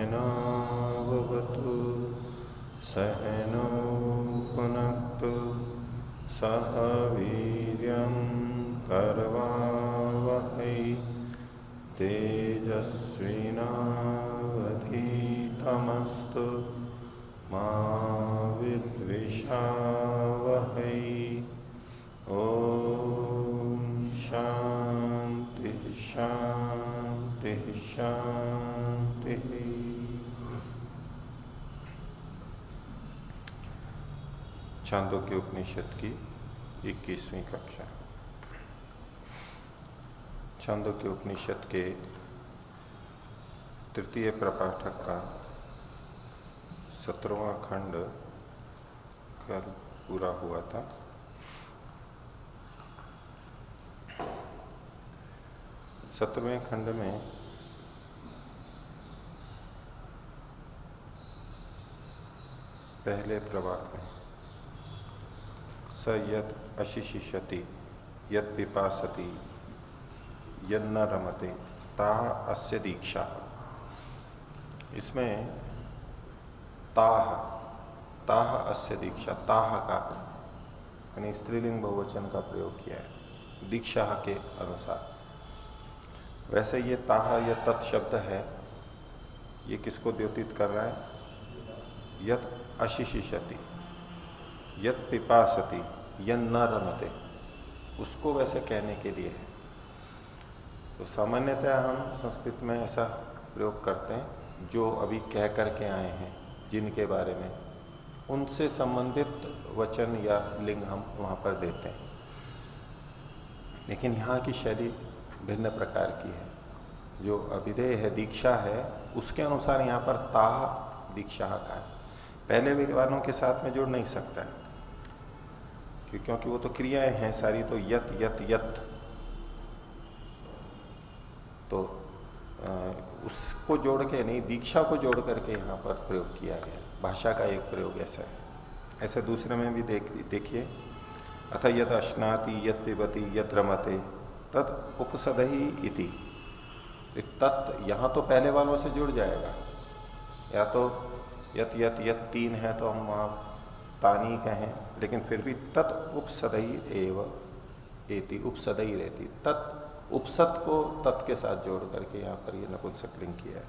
सहनावतु सहनौ पुनक्तु सह वीर्यं करवावहै तेजस्विनावधीतमस्तु मा विद्विषावहै। ओम शांति शांति शांति। छांदोग्य उपनिषद की 21वीं कक्षा। छांदोग्य उपनिषद के तृतीय प्रपाठक का 17वां खंड कल पूरा हुआ था। सत्रहवें खंड में पहले प्रवाक में स यत् अशिशिषति यत् पिपासति यन्न रमते ता अस्य दीक्षा। इसमें ताह ताह अस्य दीक्षा, ताह का यानी स्त्रीलिंग बहुवचन का प्रयोग किया है दीक्षा के अनुसार। वैसे ये ताह या तत्शब्द है, ये किसको द्योतित कर रहा है? यत् अशिशिषति यत् पिपासति यन्न रमते, उसको वैसे कहने के लिए है। तो सामान्यतः हम संस्कृत में ऐसा प्रयोग करते हैं, जो अभी कह करके आए हैं जिनके बारे में, उनसे संबंधित वचन या लिंग हम वहां पर देते हैं। लेकिन यहां की शैली भिन्न प्रकार की है। जो अभिधेय है, दीक्षा है, उसके अनुसार यहां पर ताह दीक्षा का है। पहले विद्वानों के साथ में जुड़ नहीं सकता है, क्योंकि वो तो क्रियाएं हैं सारी, तो यत यत यत, तो उसको जोड़ के नहीं, दीक्षा को जोड़ करके यहां पर प्रयोग किया गया। भाषा का एक प्रयोग ऐसा है। ऐसे दूसरे में भी देखिए, अथ यत अश्नाति यत पिबति यत रमते तत् उपसदहि इति। तत् यहां तो पहले वालों से जुड़ जाएगा, या तो यत यत यत तीन है तो हम वहां तानी कहें, लेकिन फिर भी तत् उपसदहि एव एति, उपसदहि रहती। तत् उपसत को तत् के साथ जोड़ करके यहां पर यह नपुंसकलिंग किया है।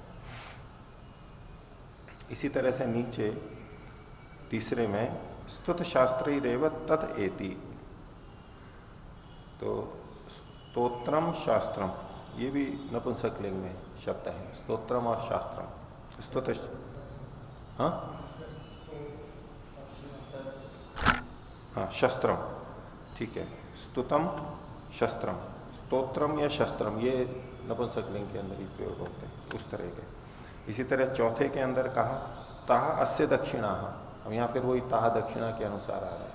इसी तरह से नीचे तीसरे में स्तुत शास्त्री रेव तत् एति, तो स्तोत्रम शास्त्रम, ये भी नपुंसकलिंग में शब्द है, स्तोत्रम और शास्त्रम। स्तुत, हाँ हाँ, शस्त्रम, ठीक है, स्तुतम शस्त्रम, स्तोत्रम या शस्त्रम, ये नपुंसकलिंग के अंदर ही प्रयोग होते हैं उस तरह के। इसी तरह चौथे के अंदर कहा ताह अस्य दक्षिणा, अब यहां फिर वही ताह दक्षिणा के अनुसार आ रहा है।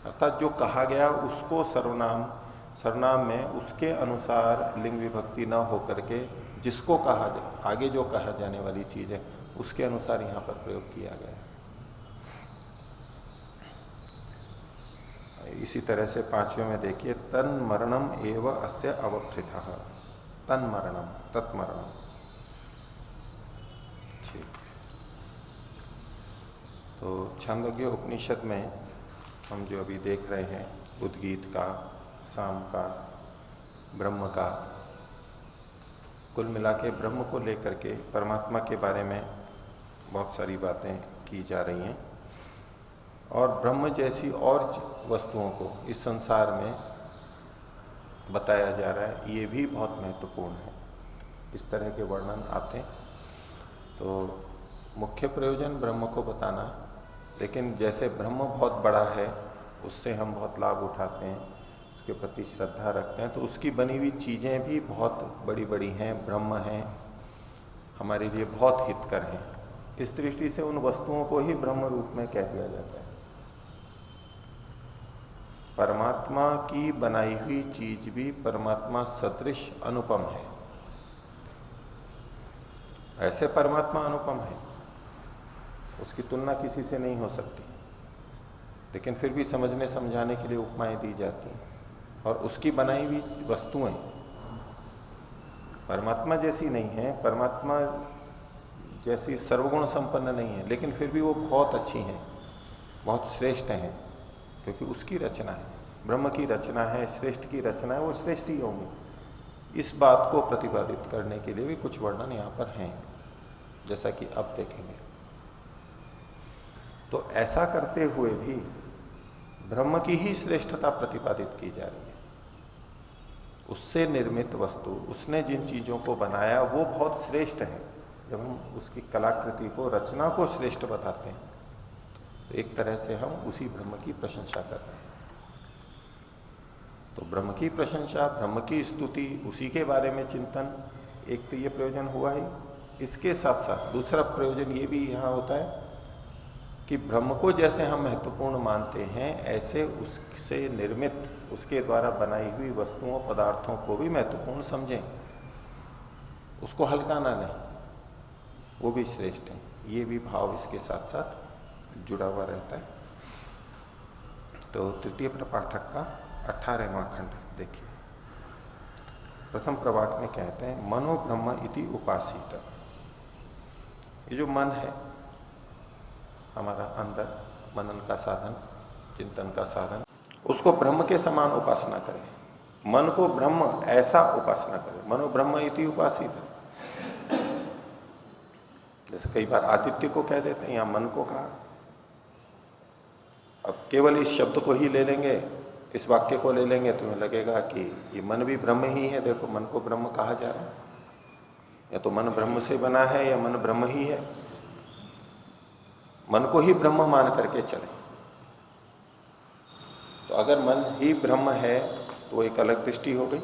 अर्थात जो कहा गया उसको सर्वनाम में उसके अनुसार लिंग विभक्ति न होकर के, जिसको कहा आगे जो कहा जाने वाली चीज है उसके अनुसार यहां पर प्रयोग किया गया है। इसी तरह से पांचवें में देखिए, तन मरणम एव अस्य अवक्षितः, तन मरणम तत्मरणम। ठीक, तो छांदोग्य उपनिषद में हम जो अभी देख रहे हैं, उद्गीत का, साम का, ब्रह्म का, कुल मिला के ब्रह्म को लेकर के परमात्मा के बारे में बहुत सारी बातें की जा रही हैं। और ब्रह्म जैसी और वस्तुओं को इस संसार में बताया जा रहा है, ये भी बहुत महत्वपूर्ण है। इस तरह के वर्णन आते हैं। तो मुख्य प्रयोजन ब्रह्म को बताना, लेकिन जैसे ब्रह्म बहुत बड़ा है, उससे हम बहुत लाभ उठाते हैं, उसके प्रति श्रद्धा रखते हैं, तो उसकी बनी हुई चीजें भी बहुत बड़ी बड़ी हैं, ब्रह्म हैं, हमारे लिए बहुत हितकर हैं। इस दृष्टि से उन वस्तुओं को ही ब्रह्म रूप में कह दिया जाता है। परमात्मा की बनाई हुई चीज भी परमात्मा सदृश अनुपम है। ऐसे परमात्मा अनुपम है, उसकी तुलना किसी से नहीं हो सकती, लेकिन फिर भी समझने समझाने के लिए उपमाएं दी जाती हैं। और उसकी बनाई हुई वस्तुएं परमात्मा जैसी नहीं है। परमात्मा जैसी सर्वगुण संपन्न नहीं है, लेकिन फिर भी वो बहुत अच्छी हैं, बहुत श्रेष्ठ हैं, क्योंकि उसकी रचना है, ब्रह्म की रचना है, श्रेष्ठ की रचना है, वो श्रेष्ठ ही होंगी। इस बात को प्रतिपादित करने के लिए भी कुछ वर्णन यहां पर हैं, जैसा कि अब देखेंगे। तो ऐसा करते हुए भी ब्रह्म की ही श्रेष्ठता प्रतिपादित की जा रही है। उससे निर्मित वस्तु, उसने जिन चीजों को बनाया वो बहुत श्रेष्ठ है। जब हम उसकी कलाकृति को, रचना को श्रेष्ठ बताते हैं, तो एक तरह से हम उसी ब्रह्म की प्रशंसा कर रहे हैं। तो ब्रह्म की प्रशंसा, ब्रह्म की स्तुति, उसी के बारे में चिंतन, एक तो ये प्रयोजन हुआ ही। इसके साथ साथ दूसरा प्रयोजन ये भी यहां होता है कि ब्रह्म को जैसे हम महत्वपूर्ण मानते हैं, ऐसे उससे निर्मित, उसके द्वारा बनाई हुई वस्तुओं, पदार्थों को भी महत्वपूर्ण समझें, उसको हल्का ना लें, वो भी श्रेष्ठ है। ये भी भाव इसके साथ साथ जुड़ा हुआ रहता है। तो तृतीय प्रपाठक का 18वां खंड देखिए। प्रथम प्रवाक में कहते हैं, मनो ब्रह्म इति उपासित। ये जो मन है हमारा अंदर, मनन का साधन, चिंतन का साधन, उसको ब्रह्म के समान उपासना करें। मन को ब्रह्म ऐसा उपासना करें। मनो ब्रह्म इति उपासित। जैसे कई बार आदित्य को कह देते हैं, यहां मन को कहा। अब केवल इस शब्द को ही ले लेंगे, इस वाक्य को ले लेंगे, तुम्हें लगेगा कि ये मन भी ब्रह्म ही है। देखो, मन को ब्रह्म कहा जा रहा है, या तो मन ब्रह्म से बना है या मन ब्रह्म ही है। मन को ही ब्रह्म मान करके चले। तो अगर मन ही ब्रह्म है तो एक अलग दृष्टि हो गई।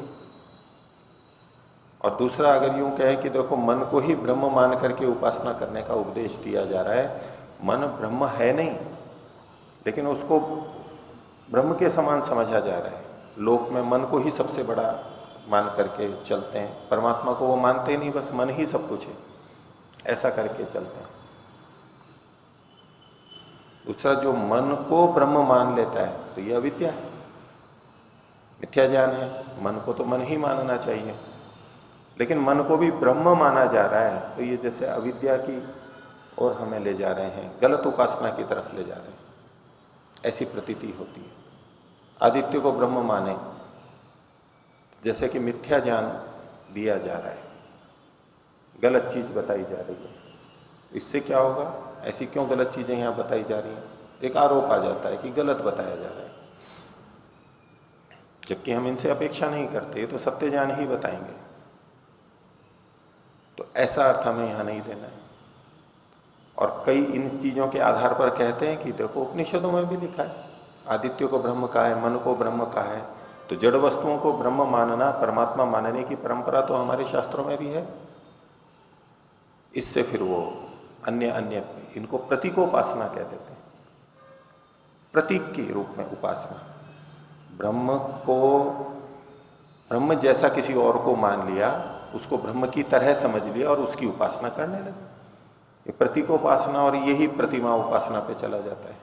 और दूसरा, अगर यूं कहे कि देखो, मन को ही ब्रह्म मान करके उपासना करने का उपदेश दिया जा रहा है। मन ब्रह्म है नहीं, लेकिन उसको ब्रह्म के समान समझा जा रहा है। लोक में मन को ही सबसे बड़ा मान करके चलते हैं, परमात्मा को वो मानते ही नहीं, बस मन ही सब कुछ है, ऐसा करके चलते हैं। दूसरा, जो मन को ब्रह्म मान लेता है, तो यह अविद्या है, मिथ्या ज्ञान है। मन को तो मन ही मानना चाहिए, लेकिन मन को भी ब्रह्म माना जा रहा है, तो ये जैसे अविद्या की ओर हमें ले जा रहे हैं, गलत उपासना की तरफ ले जा रहे हैं, ऐसी प्रतीति होती है। आदित्य को ब्रह्म माने, जैसे कि मिथ्या ज्ञान दिया जा रहा है, गलत चीज बताई जा रही है। इससे क्या होगा? ऐसी क्यों गलत चीजें यहां बताई जा रही हैं? एक आरोप आ जाता है कि गलत बताया जा रहा है, जबकि हम इनसे अपेक्षा नहीं करते, तो सत्य ज्ञान ही बताएंगे। तो ऐसा अर्थ हमें यहां नहीं देना है। और कई इन चीजों के आधार पर कहते हैं कि देखो, उपनिषदों में भी लिखा है, आदित्य को ब्रह्म कहा है, मन को ब्रह्म कहा है। तो जड़ वस्तुओं को ब्रह्म मानना, परमात्मा मानने की परंपरा तो हमारे शास्त्रों में भी है। इससे फिर वो अन्य अन्य इनको प्रतीकोपासना कह देते हैं, प्रतीक के रूप में उपासना। ब्रह्म को ब्रह्म जैसा किसी और को मान लिया, उसको ब्रह्म की तरह समझ लिया और उसकी उपासना करने लगे। ये प्रतीकोपासना और यही प्रतिमा उपासना पे चला जाता है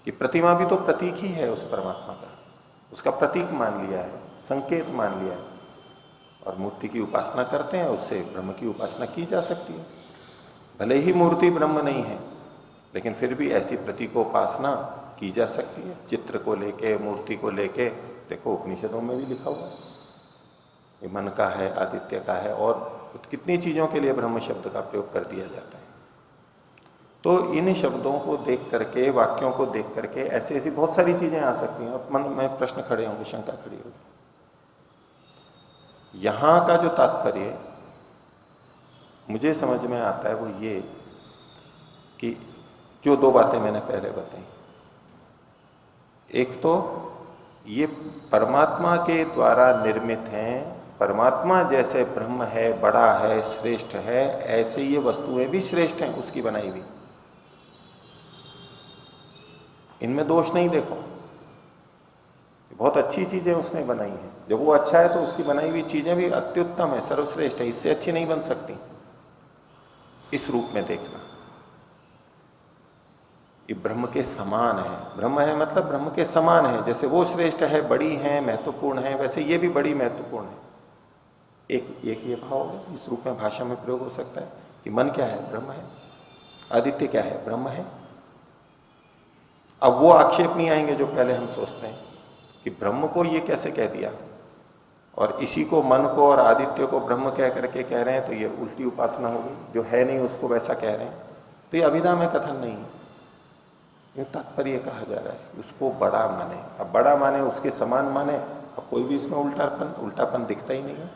कि प्रतिमा भी तो प्रतीक ही है उस परमात्मा का, उसका प्रतीक मान लिया है, संकेत मान लिया है, और मूर्ति की उपासना करते हैं, उससे ब्रह्म की उपासना की जा सकती है। भले ही मूर्ति ब्रह्म नहीं है, लेकिन फिर भी ऐसी प्रतीकोपासना की जा सकती है। चित्र को लेके, मूर्ति को लेके, देखो उपनिषदों में भी लिखा हुआ है, ये मन का है, आदित्य का है, और कितनी चीजों के लिए ब्रह्म शब्द का प्रयोग कर दिया जाता है। तो इन शब्दों को देख करके, वाक्यों को देख करके ऐसी ऐसी बहुत सारी चीजें आ सकती हैं, और मन में प्रश्न खड़े होंगे, शंका खड़ी होगी। यहां का जो तात्पर्य मुझे समझ में आता है वो ये कि जो दो बातें मैंने पहले बताई, एक तो ये परमात्मा के द्वारा निर्मित हैं, परमात्मा जैसे ब्रह्म है, बड़ा है, श्रेष्ठ है, ऐसे ये वस्तुएं भी श्रेष्ठ हैं उसकी बनाई हुई, इनमें दोष नहीं देखो। बहुत अच्छी चीजें उसने बनाई हैं, जब वो अच्छा है तो उसकी बनाई हुई चीजें भी अत्युत्तम है, सर्वश्रेष्ठ है, इससे अच्छी नहीं बन सकती। इस रूप में देखना, ये ब्रह्म के समान है। ब्रह्म है मतलब ब्रह्म के समान है, जैसे वो श्रेष्ठ है, बड़ी है, महत्वपूर्ण है, वैसे ये भी बड़ी महत्वपूर्ण है। एक ये भाव इस रूप में भाषा में प्रयोग हो सकता है। कि मन क्या है? ब्रह्म है। आदित्य क्या है? ब्रह्म है। अब वो आक्षेप नहीं आएंगे जो पहले हम सोचते हैं कि ब्रह्म को ये कैसे कह दिया, और इसी को मन को और आदित्य को ब्रह्म कह करके कह रहे हैं, तो ये उल्टी उपासना होगी। जो है नहीं उसको वैसा कह रहे हैं, तो ये अभिधा में कथन नहीं है। ये तात्पर्य कहा जा रहा है उसको बड़ा माने। अब बड़ा माने उसके समान माने, अब कोई भी इसमें उल्टापन दिखता ही नहीं है।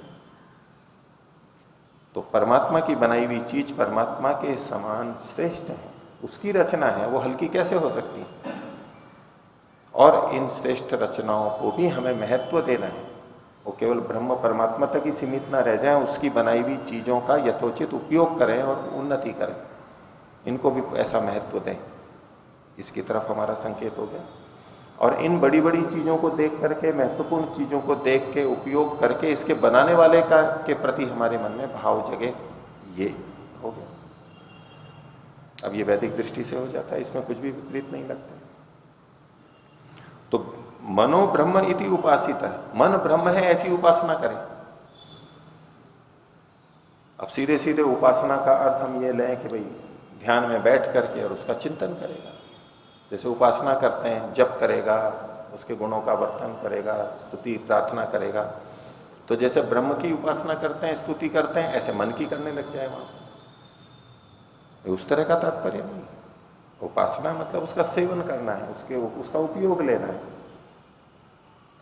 तो परमात्मा की बनाई हुई चीज परमात्मा के समान श्रेष्ठ है, उसकी रचना है, वो हल्की कैसे हो सकती है? और इन श्रेष्ठ रचनाओं को भी हमें महत्व देना है। वो केवल ब्रह्म परमात्मा तक ही सीमित ना रह जाए, उसकी बनाई हुई चीजों का यथोचित उपयोग करें और उन्नति करें, इनको भी ऐसा महत्व दें। इसकी तरफ हमारा संकेत हो गया। और इन बड़ी बड़ी चीजों को देख करके, महत्वपूर्ण चीजों को देख के, उपयोग करके, इसके बनाने वाले का के प्रति हमारे मन में भाव जगे, ये हो गया। अब ये वैदिक दृष्टि से हो जाता है, इसमें कुछ भी विपरीत नहीं लगता। तो मनो ब्रह्म इति उपासिता, मन ब्रह्म है ऐसी उपासना करें। अब सीधे सीधे उपासना का अर्थ हम ये लें कि भाई ध्यान में बैठ करके और उसका चिंतन करेगा। जैसे उपासना करते हैं, जप करेगा, उसके गुणों का वर्णन करेगा, स्तुति प्रार्थना करेगा, तो जैसे ब्रह्म की उपासना करते हैं, स्तुति करते हैं, ऐसे मन की करने लग जाए वहां। उस तरह का तात्पर्य नहीं। उपासना मतलब उसका सेवन करना है, उसका उपयोग लेना है।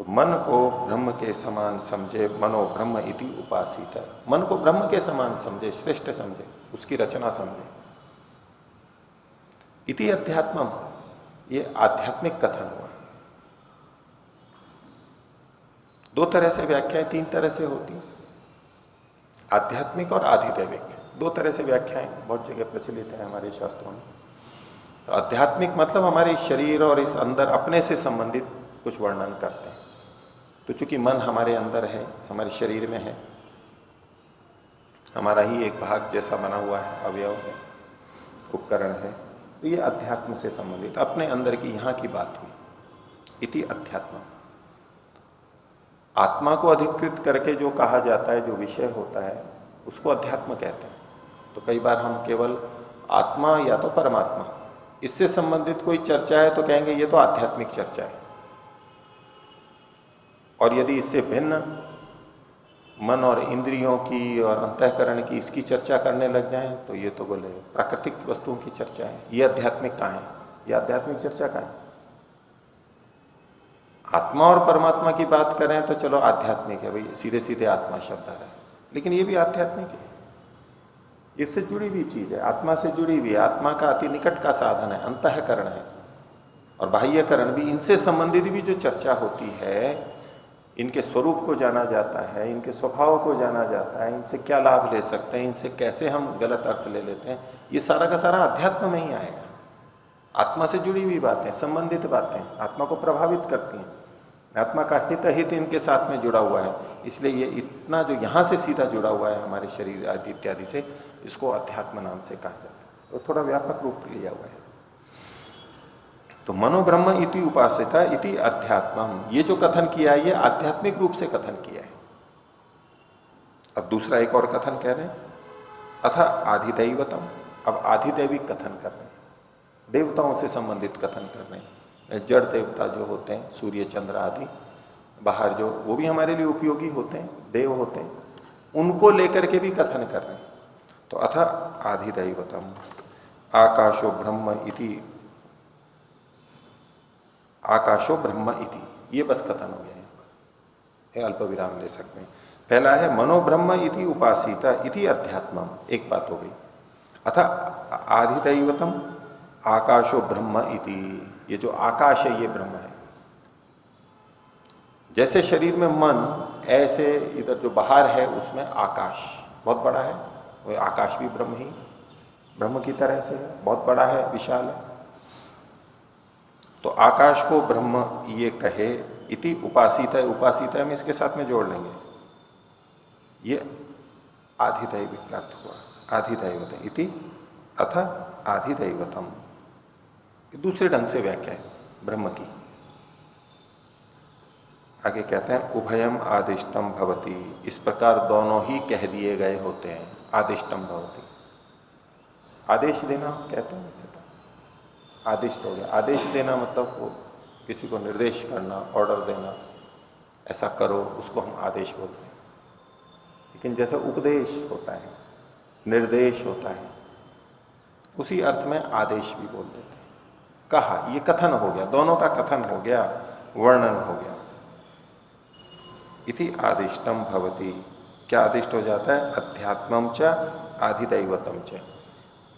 तो मन को ब्रह्म के समान समझे, मनो ब्रह्म इति उपासित है। मन को ब्रह्म के समान समझे, श्रेष्ठ समझे, उसकी रचना समझे। इति अध्यात्मम, ये आध्यात्मिक कथन हुआ। दो तरह से व्याख्याएं, तीन तरह से होती, आध्यात्मिक और आधिदैविक, दो तरह से व्याख्याएं बहुत जगह प्रचलित है हमारे शास्त्रों में। तो आध्यात्मिक मतलब हमारे शरीर और इस अंदर अपने से संबंधित कुछ वर्णन करते हैं। तो चूंकि मन हमारे अंदर है, हमारे शरीर में है, हमारा ही एक भाग जैसा बना हुआ है, अवयव है, उपकरण है, तो ये अध्यात्म से संबंधित अपने अंदर की यहां की बात हुई। इति अध्यात्म, आत्मा को अधिकृत करके जो कहा जाता है, जो विषय होता है, उसको अध्यात्म कहते हैं। तो कई बार हम केवल आत्मा या तो परमात्मा, इससे संबंधित कोई चर्चा है तो कहेंगे ये तो आध्यात्मिक चर्चा है। और यदि इससे भिन्न मन और इंद्रियों की और अंतःकरण की इसकी चर्चा करने लग जाएं, तो ये तो बोले प्राकृतिक वस्तुओं की चर्चा है, ये आध्यात्मिक कहां है? ये आध्यात्मिक चर्चा कहां है? आत्मा और परमात्मा की बात करें तो चलो आध्यात्मिक है भाई, सीधे सीधे आत्मा शब्द आ रहा है, लेकिन ये भी आध्यात्मिक है, इससे जुड़ी हुई चीज है, आत्मा से जुड़ी हुई, आत्मा का अति निकट का साधन है, अंतःकरण है। और बाह्यकरण भी, इनसे संबंधित भी जो चर्चा होती है, इनके स्वरूप को जाना जाता है, इनके स्वभाव को जाना जाता है, इनसे क्या लाभ ले सकते हैं, इनसे कैसे हम गलत अर्थ ले लेते हैं, ये सारा का सारा अध्यात्म में ही आएगा। आत्मा से जुड़ी हुई बातें, संबंधित बातें, आत्मा को प्रभावित करती हैं, आत्मा का हित इनके साथ में जुड़ा हुआ है। इसलिए ये इतना जो यहां से सीधा जुड़ा हुआ है हमारे शरीर आदि इत्यादि से, इसको अध्यात्म नाम से कहा जाता है। तो थोड़ा व्यापक रूप लिया हुआ है। तो मनोब्रह्म इति उपासिता इति अध्यात्मम, ये जो कथन किया है, ये आध्यात्मिक रूप से कथन किया है। अब दूसरा एक और कथन कह रहे हैं, अथा आधिदैवतम, अब आधिदैविक कथन कर रहे हैं, देवताओं से संबंधित कथन कर रहे हैं। जड़ देवता जो होते हैं, सूर्य चंद्र आदि बाहर जो, वो भी हमारे लिए उपयोगी होते हैं, देव होते हैं, उनको लेकर के भी कथन कर रहे हैं। तो अथा आधिदैवतम आकाशो ब्रह्म इति, आकाशो ब्रह्म इति, ये बस कथन हो गया है, अल्प विराम ले सकते हैं। पहला है मनोब्रह्म इति उपासिता इति अध्यात्मम, एक बात हो गई। अथा आधिदैवतम आकाशो ब्रह्म इति, ये जो आकाश है ये ब्रह्म है। जैसे शरीर में मन, ऐसे इधर जो बाहर है उसमें आकाश बहुत बड़ा है, वो आकाश भी ब्रह्म ही, ब्रह्म की तरह से है, बहुत बड़ा है, विशाल है। तो आकाश को ब्रह्म ये कहे, इति उपासित है, उपासित है हम इसके साथ में जोड़ लेंगे, ये आधिदैविक अर्थ हुआ, आधिदैवत इति अथ आधिदैवतम, दूसरे ढंग से व्याख्या है ब्रह्म की। आगे कहते हैं उभयम आदिष्टम भवति, इस प्रकार दोनों ही कह दिए गए होते हैं, आदिष्टम भवति। आदेश देना कहते हैं वैसे तो। आदिष्ट हो गया। आदेश देना मतलब वो किसी को निर्देश करना, ऑर्डर देना, ऐसा करो, उसको हम आदेश बोलते हैं। लेकिन जैसे उपदेश होता है, निर्देश होता है, उसी अर्थ में आदेश भी बोल देते हैं। कहा, ये कथन हो गया, दोनों का कथन हो गया, वर्णन हो गया। इति आदिष्टम भवति। क्या आदिष्ट हो जाता है? अध्यात्मम च आधिदैवतम च।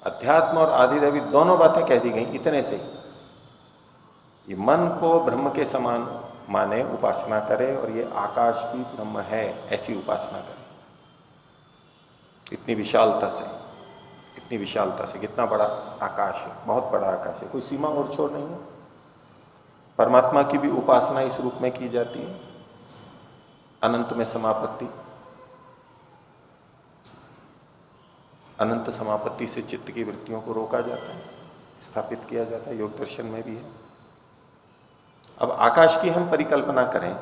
अध्यात्म और आधिदैविक दोनों बातें कह दी गई इतने से ही। ये मन को ब्रह्म के समान माने, उपासना करे, और ये आकाश भी ब्रह्म है ऐसी उपासना करे। इतनी विशालता से, इतनी विशालता से, कितना बड़ा आकाश है, बहुत बड़ा आकाश है, कोई सीमा और छोर नहीं है। परमात्मा की भी उपासना इस रूप में की जाती है, अनंत में समापत्ति। अनंत समापत्ति से चित्त की वृत्तियों को रोका जाता है, स्थापित किया जाता है, योग दर्शन में भी है। अब आकाश की हम परिकल्पना करें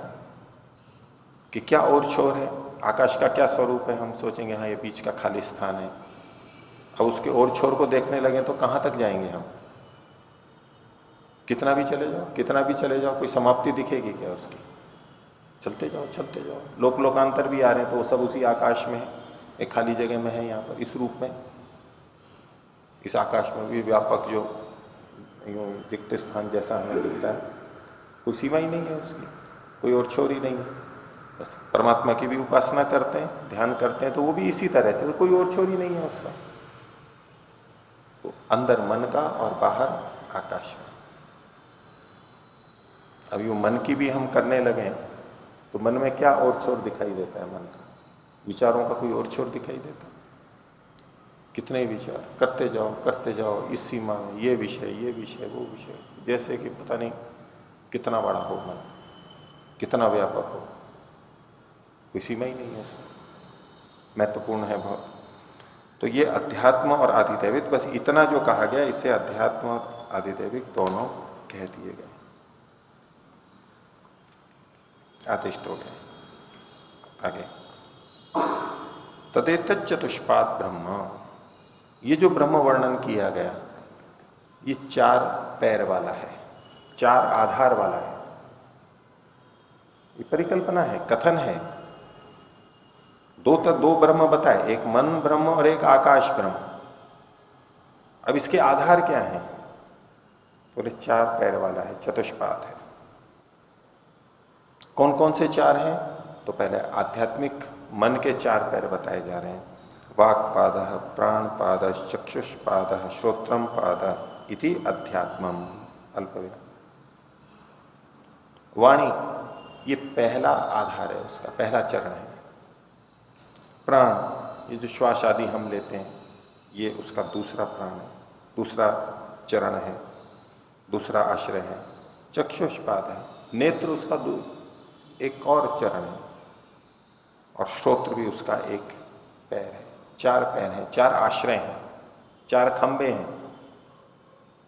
कि क्या और छोर है, आकाश का क्या स्वरूप है, हम सोचेंगे हाँ ये बीच का खाली स्थान है। अब उसके और छोर को देखने लगे तो कहां तक जाएंगे हम? कितना भी चले जाओ, कितना भी चले जाओ, कोई समाप्ति दिखेगी क्या उसकी? चलते जाओ, चलते जाओ। लोक लोकांतर भी आ रहे हैं तो वो सब उसी आकाश में है, एक खाली जगह में है, यहां पर इस रूप में। इस आकाश में भी व्यापक जो रिक्त स्थान जैसा हमें दिखता है, कोई सीमा ही नहीं है उसकी, कोई और छोर ही नहीं है। परमात्मा की भी उपासना करते हैं, ध्यान करते हैं, तो वो भी इसी तरह से, तो कोई और छोर ही नहीं है उसका। तो अंदर मन का और बाहर आकाश का। अब ये मन की भी हम करने लगे तो मन में क्या और छोर दिखाई देता है? मन का, विचारों का कोई और छोर दिखाई देता है? कितने विचार करते जाओ इस सीमा में, ये विषय वो विषय, जैसे कि पता नहीं कितना बड़ा हो मन, कितना व्यापक हो, कोई सीमा ही नहीं है उसमें, महत्वपूर्ण है बहुत। तो ये अध्यात्म और आधिदैविक, बस इतना जो कहा गया, इससे अध्यात्म और आधिदैविक दोनों कह दिए गए, आदिष्ट हो गए। आगे, तदेतत् चतुष्पाद ब्रह्म। ये जो ब्रह्म वर्णन किया गया, ये 4 पैर वाला है, 4 आधार वाला है। ये परिकल्पना है, कथन है। दो ब्रह्म बताए, एक मन ब्रह्म और एक आकाश ब्रह्म। अब इसके आधार क्या है? बोले 4 पैर वाला है, चतुष्पाद है। कौन कौन से 4 हैं? तो पहले आध्यात्मिक मन के 4 पैर बताए जा रहे हैं। वाक्पाद, प्राणपाद, चक्षुष्पाद, श्रोत्रम पाद इति अध्यात्मम। अल्पविराम। वाणी, ये पहला आधार है, उसका पहला चरण है। प्राण, ये जो श्वास आदि हम लेते हैं, ये उसका दूसरा प्राण है, दूसरा चरण है, दूसरा आश्रय है। चक्षुष्पाद है, नेत्र उसका एक और चरण है, और श्रोत्र भी उसका एक पैर है। 4 पैर हैं, 4 आश्रय हैं, 4 खंबे हैं।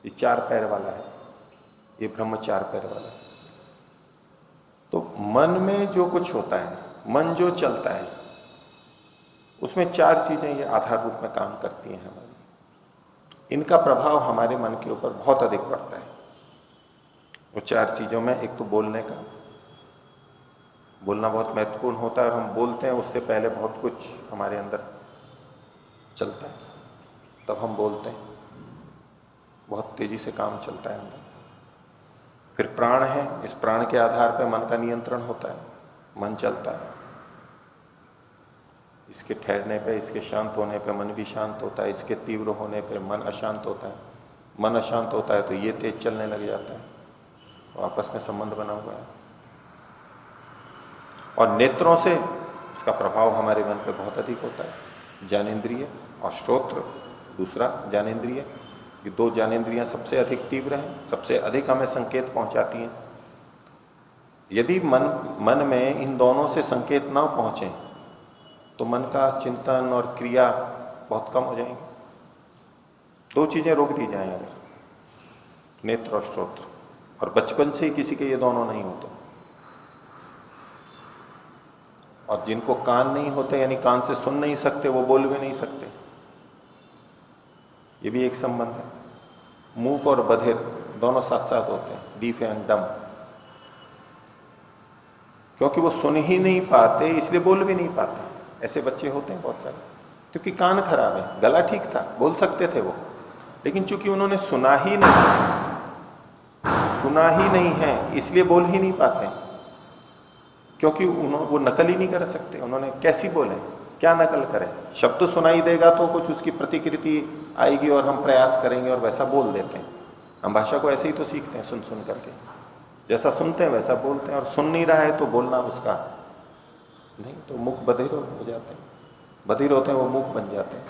ये 4 पैर वाला है, ये ब्रह्म 4 पैर वाला है। तो मन में जो कुछ होता है, मन जो चलता है, उसमें 4 चीजें ये आधार रूप में काम करती हैं हमारी। इनका प्रभाव हमारे मन के ऊपर बहुत अधिक पड़ता है। वो 4 चीजों में, एक तो बोलने का, बोलना बहुत महत्वपूर्ण होता है, और हम बोलते हैं उससे पहले बहुत कुछ हमारे अंदर चलता है, तब हम बोलते हैं, बहुत तेजी से काम चलता है अंदर। फिर प्राण है, इस प्राण के आधार पर मन का नियंत्रण होता है, मन चलता है। इसके ठहरने पे, इसके शांत होने पे मन भी शांत होता है, इसके तीव्र होने पे मन अशांत होता है। मन अशांत होता है तो ये तेज चलने लग जाता है, तो आपस में संबंध बना हुआ है। और नेत्रों से इसका प्रभाव हमारे मन पे बहुत अधिक होता है। ज्ञानेंद्रिय और श्रोत्र दूसरा ज्ञानेंद्रिय, ये 2 ज्ञानेंद्रियां सबसे अधिक तीव्र हैं, सबसे अधिक हमें संकेत पहुंचाती हैं। यदि मन में इन दोनों से संकेत ना पहुंचे तो मन का चिंतन और क्रिया बहुत कम हो जाएंगे। 2 चीजें रोक दी जाएं अगर, नेत्र और श्रोत्र, और बचपन से ही किसी के ये दोनों नहीं होते। और जिनको कान नहीं होते, यानी कान से सुन नहीं सकते, वो बोल भी नहीं सकते। ये भी एक संबंध है। मूक और बधिर दोनों साथ साथ होते हैं, डीफ एंड डम। क्योंकि वो सुन ही नहीं पाते इसलिए बोल भी नहीं पाते। ऐसे बच्चे होते हैं बहुत सारे, क्योंकि कान खराब है, गला ठीक था, बोल सकते थे वो, लेकिन चूंकि उन्होंने सुना ही नहीं है इसलिए बोल ही नहीं पाते। क्योंकि वो नकल ही नहीं कर सकते, उन्होंने कैसी बोले, क्या नकल करें। शब्द सुनाई देगा तो कुछ उसकी प्रतिकृति आएगी और हम प्रयास करेंगे और वैसा बोल देते हैं। हम भाषा को ऐसे ही तो सीखते हैं, सुन सुन करके, जैसा सुनते हैं वैसा बोलते हैं। और सुन नहीं रहा है तो बोलना उसका नहीं, तो मुख बधिर हो जाते हैं, बधिर होते हैं वो मुख बन जाते हैं।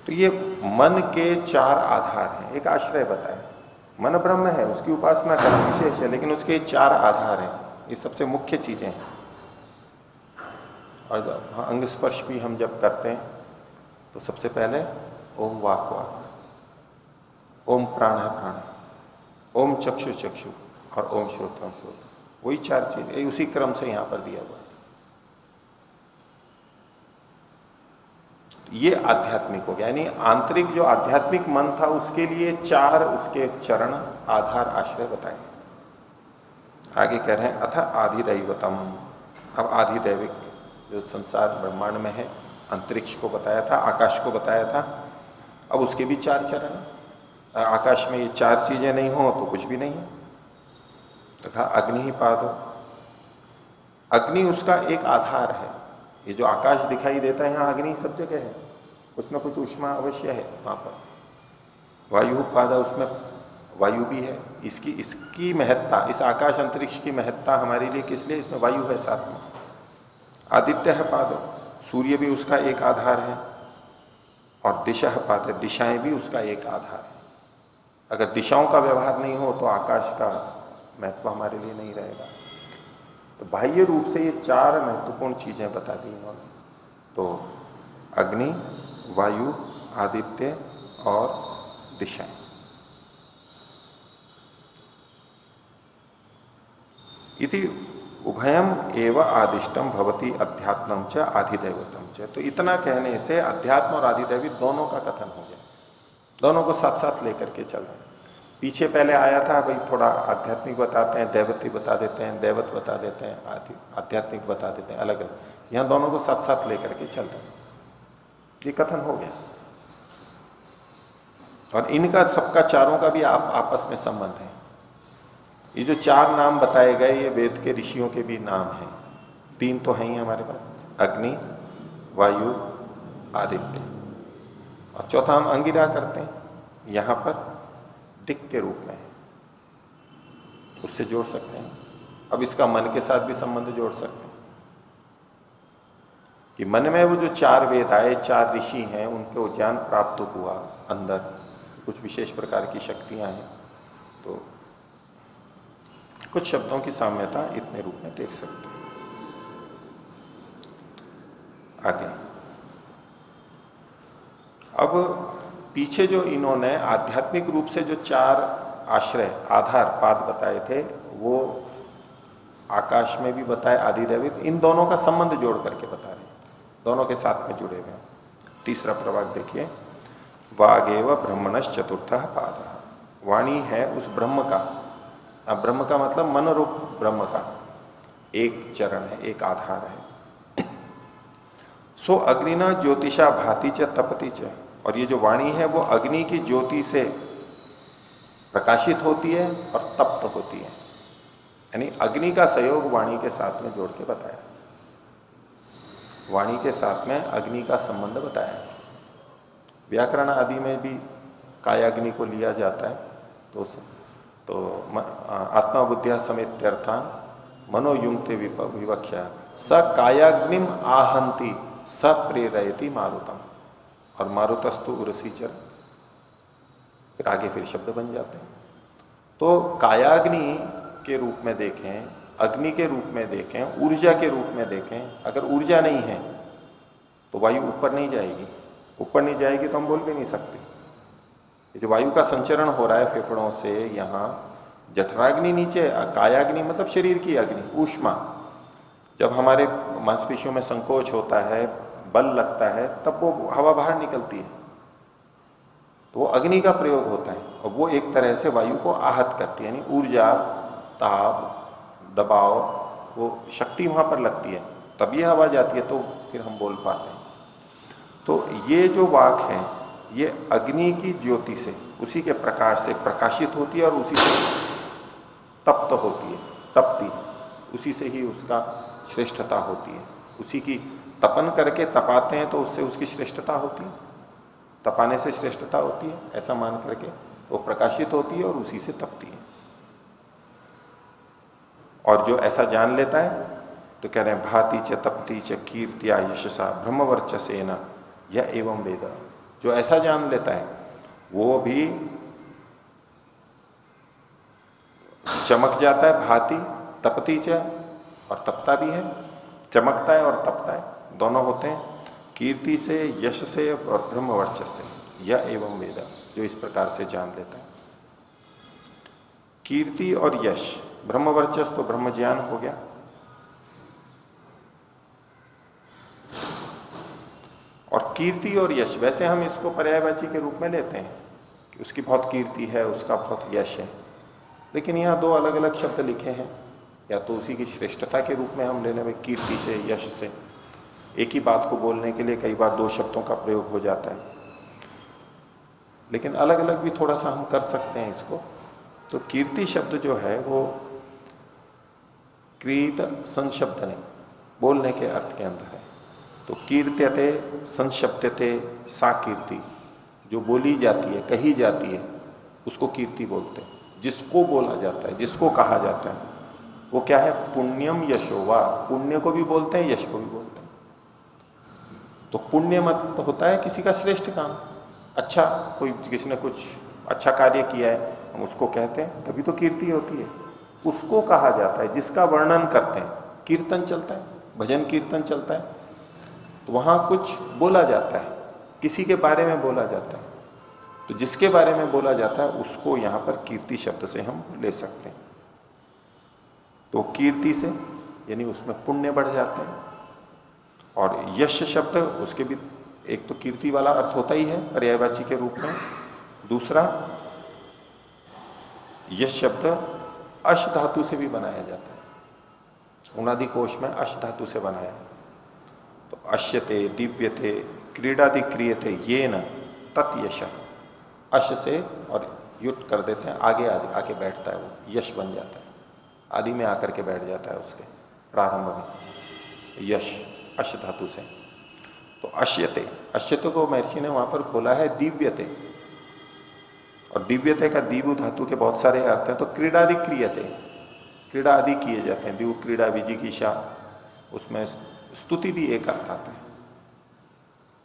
तो ये मन के चार आधार हैं। एक आश्रय बताए, मन ब्रह्म है, उसकी उपासना करना विशेष है, लेकिन उसके चार आधार हैं, ये सबसे मुख्य चीजें हैं। और अंग स्पर्श भी हम जब करते हैं तो सबसे पहले ओम वाक, ओम प्राण है प्राण, ओम चक्षु चक्षु, और ओम श्रोत्रम श्रोत्र। वही चार चीज उसी क्रम से यहां पर दिया हुआ है। ये आध्यात्मिक हो गया, यानी आंतरिक जो आध्यात्मिक मन था उसके लिए चार उसके चरण आधार आश्रय बताए। आगे कह रहे हैं अथ आधिदैवतम। अब आधिदैविक जो संसार ब्रह्मांड में है, अंतरिक्ष को बताया था, आकाश को बताया था, अब उसके भी चार चरण। आकाश में ये चार चीजें नहीं हो तो कुछ भी नहीं है। तथा अग्नि ही पादो, अग्नि उसका एक आधार है। ये जो आकाश दिखाई देता है यहां अग्नि सब जगह है, कुछ ना कुछ ऊष्मा अवश्य है वहां पर। वायु पादा, उसमें वायु भी है। इसकी महत्ता, इस आकाश अंतरिक्ष की महत्ता हमारे लिए किस लिए, इसमें वायु है साथ में। आदित्य है पादो, सूर्य भी उसका एक आधार है। और दिशा पाद, दिशाएं भी उसका एक आधार है। अगर दिशाओं का व्यवहार नहीं हो तो आकाश का महत्व हमारे लिए नहीं रहेगा। तो बाह्य रूप से ये चार महत्वपूर्ण चीजें बता दी इन्होंने। तो अग्नि, वायु, आदित्य और दिशाएं। इति उभयम एव आदिष्टम भवती अध्यात्मम च आधिदैवतम च। तो इतना कहने से अध्यात्म और आधिदैविक दोनों का कथन हो गया, दोनों को साथ साथ लेकर के चल रहे हैं। पीछे पहले आया था भाई थोड़ा आध्यात्मिक बताते हैं, दैवती बता देते हैं, दैवत बता देते हैं, आध्यात्मिक बता देते हैं, अलग अलग। यहां दोनों को साथ साथ लेकर के चल रहे हैं, ये कथन हो गया। और इनका सबका चारों का भी आपस में संबंध है। ये जो चार नाम बताए गए ये वेद के ऋषियों के भी नाम हैं। तीन तो हैं ही हमारे पास, अग्नि, वायु, आदित्य, और चौथा हम अंगिरा करते हैं यहां पर दिक के रूप में, उससे जोड़ सकते हैं। अब इसका मन के साथ भी संबंध जोड़ सकते हैं कि मन में वो जो चार वेद आए, चार ऋषि हैं, उनको ज्ञान प्राप्त हुआ, अंदर कुछ विशेष प्रकार की शक्तियां हैं, तो कुछ शब्दों की साम्यता इतने रूप में देख सकते हैं। आगे अब पीछे जो इन्होंने आध्यात्मिक रूप से जो चार आश्रय आधार पाद बताए थे वो आकाश में भी बताए, आदिदैविक, इन दोनों का संबंध जोड़ करके बता रहे हैं, दोनों के साथ में जुड़े हुए हैं। तीसरा प्रभाग देखिए, वागेव ब्रह्मणश्च चतुर्थ पाद। वाणी है उस ब्रह्म का, अब ब्रह्म का मतलब मन रूप ब्रह्म का एक चरण है, एक आधार है। सो अग्निना ज्योतिषा भाति च तपति च। और ये जो वाणी है वो अग्नि की ज्योति से प्रकाशित होती है और तप्त होती है, यानी अग्नि का सहयोग वाणी के साथ में जोड़ के बताया, वाणी के साथ में अग्नि का संबंध बताया। व्याकरण आदि में भी कायाग्नि को लिया जाता है। तो आत्मा बुद्धिया समेत अर्थान मनोयुंक्ते विवक्षा स कायाग्निम आहंति स प्रेरयति मारुतम। और मारुतस्तु उरसीचर, फिर आगे फिर शब्द बन जाते हैं। तो कायाग्नि के रूप में देखें, अग्नि के रूप में देखें, ऊर्जा के रूप में देखें। अगर ऊर्जा नहीं है तो वायु ऊपर नहीं जाएगी, ऊपर नहीं जाएगी तो हम बोल भी नहीं सकते। जो वायु का संचरण हो रहा है फेफड़ों से, यहां जठराग्नि नीचे, कायाग्नि मतलब शरीर की अग्नि, ऊष्मा। जब हमारे मांसपेशियों में संकोच होता है, बल लगता है तब वो हवा बाहर निकलती है, तो वो अग्नि का प्रयोग होता है और वो एक तरह से वायु को आहत करती है, यानी ऊर्जा, ताप, दबाव, वो शक्ति वहां पर लगती है, तब ये हवा जाती है, तो फिर हम बोल पाते हैं। तो ये जो वाक है ये अग्नि की ज्योति से, उसी के प्रकाश से प्रकाशित होती है और उसी से तप्त होती है, तपती है, उसी से ही उसका श्रेष्ठता होती है। उसी की तपन करके तपाते हैं तो उससे उसकी श्रेष्ठता होती है, तपाने से श्रेष्ठता होती है, ऐसा मान करके वो प्रकाशित होती है और उसी से तपती है। और जो ऐसा जान लेता है तो कह रहे हैं भाति च तपती च कीर्तिया यशसा ब्रह्मवर्चसेन यह एवं वेद। जो ऐसा जान लेता है वो भी चमक जाता है, भाति तपती च, और तपता भी है, चमकता है और तपता है, दोनों होते हैं, कीर्ति से, यश से और ब्रह्मवर्चस से, यह एवं वेद, जो इस प्रकार से जान लेता है। कीर्ति और यश, ब्रह्मवर्चस तो ब्रह्म ज्ञान हो गया, और कीर्ति और यश वैसे हम इसको पर्यायवाची के रूप में लेते हैं कि उसकी बहुत कीर्ति है, उसका बहुत यश है, लेकिन यहां दो अलग अलग शब्द लिखे हैं, या तो उसी की श्रेष्ठता के रूप में हम ले लें, कीर्ति से, यश से, एक ही बात को बोलने के लिए कई बार दो शब्दों का प्रयोग हो जाता है, लेकिन अलग अलग भी थोड़ा सा हम कर सकते हैं इसको। तो कीर्ति शब्द जो है वो क्रीत संशब्द नहीं, बोलने के अर्थ के अंदर है। तो कीर्त्यते संशब्दते सा कीर्ति, जो बोली जाती है, कही जाती है, उसको कीर्ति बोलते हैं। जिसको बोला जाता है, जिसको कहा जाता है, वो क्या है, पुण्यम यशोवा, पुण्य को भी बोलते हैं, यश को भी बोलते हैं। तो पुण्य मतलब होता है किसी का श्रेष्ठ काम, अच्छा, कोई किसी ने कुछ अच्छा कार्य किया है, हम उसको कहते हैं, तभी तो कीर्ति होती है। उसको कहा जाता है जिसका वर्णन करते हैं, कीर्तन चलता है, भजन कीर्तन चलता है, तो वहां कुछ बोला जाता है, किसी के बारे में बोला जाता है, तो जिसके बारे में बोला जाता है उसको यहां पर कीर्ति शब्द से हम ले सकते हैं। तो कीर्ति से यानी उसमें पुण्य बढ़ जाते हैं, और यश शब्द उसके भी एक तो कीर्ति वाला अर्थ होता ही है पर्यायवाची के रूप में, दूसरा यश शब्द अश धातु से भी बनाया जाता है, उनादि कोश में अश धातु से बनाया है। तो अश्यते, दिव्यते, क्रीडादि क्रियते ये न तत् यश, अश से और युक्त कर देते हैं, आगे आके बैठता है, वो यश बन जाता है, आदि में आकर के बैठ जाता है उसके प्रारंभ में, यश अश धातु से। तो अश्यते, अश्यते को महर्षि ने वहां पर खोला है दिव्यते, और दिव्यते का दीवु धातु के बहुत सारे अर्थ हैं। तो क्रीडादि क्रियते, क्रीड़ा आदि किए जाते हैं, दिवु क्रीड़ा विजिगीषा, उसमें स्तुति भी एक अर्थ आता है,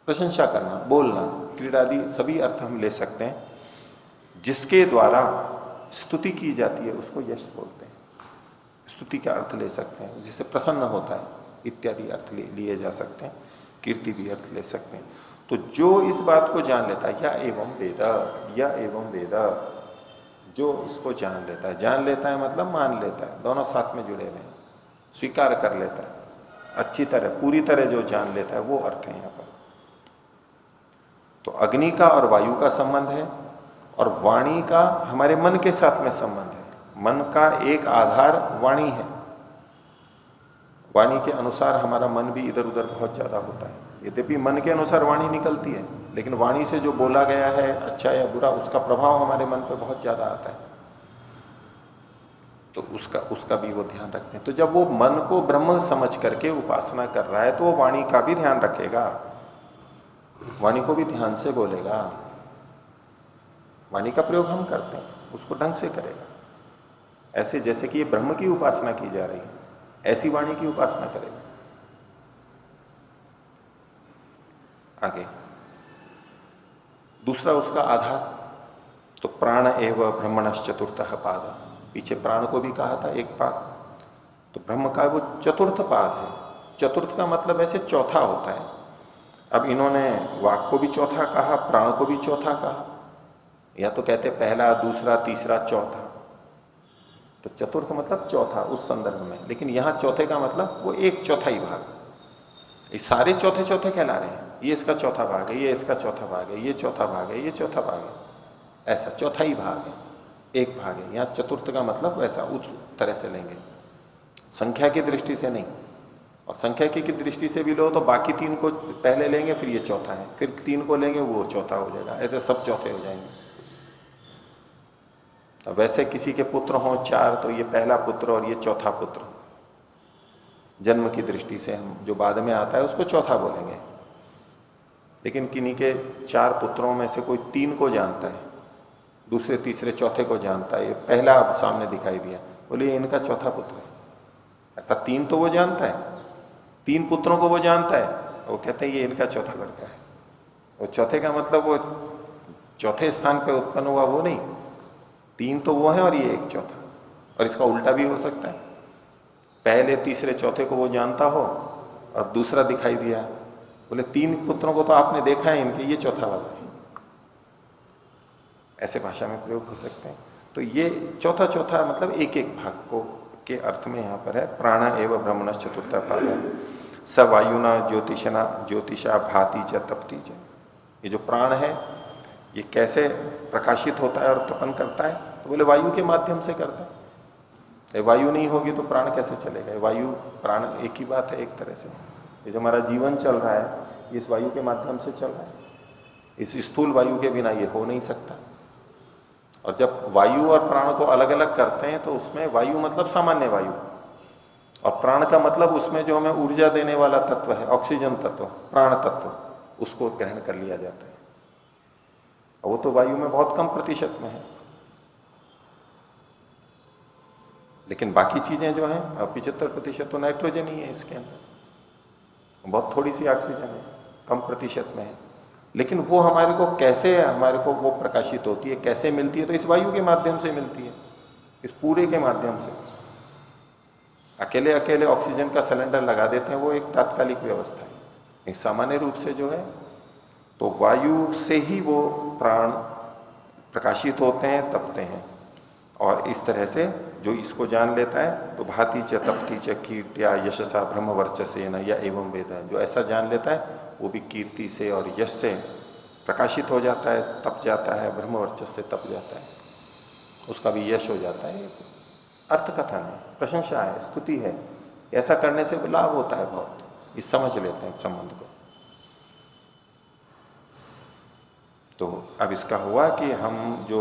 प्रशंसा करना, बोलना, क्रीड़ादि सभी अर्थ हम ले सकते हैं। जिसके द्वारा स्तुति की जाती है उसको यश बोलते हैं, स्तुति का अर्थ ले सकते हैं, जिससे प्रसन्न होता है इत्यादि अर्थ लिए जा सकते हैं, कीर्ति भी अर्थ ले सकते हैं। तो जो इस बात को जान लेता है, या एवं वेद, या एवं वेद, जो इसको जान लेता है मतलब मान लेता है, दोनों साथ में जुड़े हुए हैं, स्वीकार कर लेता है, अच्छी तरह पूरी तरह जो जान लेता है, वो अर्थ है यहां पर। तो अग्नि का और वायु का संबंध है, और वाणी का हमारे मन के साथ में संबंध है। मन का एक आधार वाणी है, वाणी के अनुसार हमारा मन भी इधर उधर बहुत ज्यादा होता है। यद्यपि मन के अनुसार वाणी निकलती है, लेकिन वाणी से जो बोला गया है, अच्छा या बुरा, उसका प्रभाव हमारे मन पर बहुत ज्यादा आता है, तो उसका भी वो ध्यान रखते हैं। तो जब वो मन को ब्रह्म समझ करके उपासना कर रहा है, तो वो वाणी का भी ध्यान रखेगा, वाणी को भी ध्यान से बोलेगा। वाणी का प्रयोग हम करते हैं, उसको ढंग से करेगा, ऐसे जैसे कि ये ब्रह्म की उपासना की जा रही है, ऐसी वाणी की उपासना करेगा। आगे दूसरा उसका आधार, तो प्राण एवं ब्रह्मणश्च चतुर्थः पाद, पीछे प्राण को भी कहा था एक पाद, तो ब्रह्म का वो चतुर्थ पाद है। चतुर्थ का मतलब ऐसे चौथा होता है। अब इन्होंने वाक को भी चौथा कहा, प्राण को भी चौथा कहा, या तो कहते पहला, दूसरा, तीसरा, चौथा, तो चतुर्थ मतलब चौथा उस संदर्भ में, लेकिन यहां चौथे का मतलब वो एक चौथाई भाग, ये सारे चौथे चौथे कहला रहे हैं। ये इसका चौथा भाग है, ये इसका चौथा भाग है, ये चौथा भाग है, ये चौथा भाग है, ऐसा चौथा ही भाग है, एक भाग है। यहां चतुर्थ का मतलब वैसा उस तरह से लेंगे, संख्या की दृष्टि से नहीं। और संख्या की दृष्टि से भी लो तो बाकी तीन को पहले लेंगे, फिर ये चौथा है, फिर तीन को लेंगे वो चौथा हो जाएगा, ऐसे सब चौथे हो जाएंगे। अब वैसे किसी के पुत्र हों चार तो ये पहला पुत्र और ये चौथा पुत्र, जन्म की दृष्टि से हम जो बाद में आता है उसको चौथा बोलेंगे। लेकिन किन्हीं के चार पुत्रों में से कोई तीन को जानता है, दूसरे तीसरे चौथे को जानता है, ये पहला अब सामने दिखाई दिया, बोले ये इनका चौथा पुत्र है। ऐसा तीन तो वो जानता है, तीन पुत्रों को वो जानता है, वो कहते हैं ये इनका चौथा लड़का है। वो चौथे का मतलब वो चौथे स्थान पे उत्पन्न हुआ वो नहीं, तीन तो वो है और ये एक चौथा। और इसका उल्टा भी हो सकता है, पहले तीसरे चौथे को वो जानता हो और दूसरा दिखाई दिया, बोले तीन पुत्रों को तो आपने देखा है, इनके ये चौथा वाला है। ऐसे भाषा में प्रयोग हो सकते हैं। तो ये चौथा चौथा मतलब एक एक भाग को के अर्थ में यहां पर है। प्राण एवं ब्रह्मण चतुर्थ पाद है। स वायुना ज्योतिषना ज्योतिषा भाति च तपती च। ये जो प्राण है ये कैसे प्रकाशित होता है और तपन करता है, तो बोले वायु के माध्यम से करता है। वायु नहीं होगी तो प्राण कैसे चलेगा? वायु प्राण एक ही बात है एक तरह से। ये जो हमारा जीवन चल रहा है इस वायु के माध्यम से चल रहा है, इस स्थूल वायु के बिना ये हो नहीं सकता। और जब वायु और प्राण को अलग अलग करते हैं तो उसमें वायु मतलब सामान्य वायु, और प्राण का मतलब उसमें जो हमें ऊर्जा देने वाला तत्व है, ऑक्सीजन तत्व, प्राण तत्व, उसको ग्रहण कर लिया जाता है। और वो तो वायु में बहुत कम प्रतिशत में है। लेकिन बाकी चीजें जो हैं 75% तो नाइट्रोजन ही है इसके अंदर, बहुत थोड़ी सी ऑक्सीजन है, कम प्रतिशत में है। लेकिन वो हमारे को कैसे, हमारे को वो प्रकाशित होती है, कैसे मिलती है? तो इस वायु के माध्यम से मिलती है, इस पूरे के माध्यम से। अकेले अकेले ऑक्सीजन का सिलेंडर लगा देते हैं, वो एक तात्कालिक व्यवस्था है। एक सामान्य रूप से जो है तो वायु से ही वो प्राण प्रकाशित होते हैं, तपते हैं। और इस तरह से जो इसको जान लेता है तो भाति च तपती च कीर्त्या यशसा ब्रह्म वर्चसेन या एवं वेद है, जो ऐसा जान लेता है वो भी कीर्ति से और यश से प्रकाशित हो जाता है, तप जाता है, ब्रह्म वर्चस से तप जाता है, उसका भी यश हो जाता है। अर्थ कथन है, प्रशंसा है, स्तुति है। ऐसा करने से लाभ होता है बहुत, ये समझ लेते हैं संबंध को। तो अब इसका हुआ कि हम जो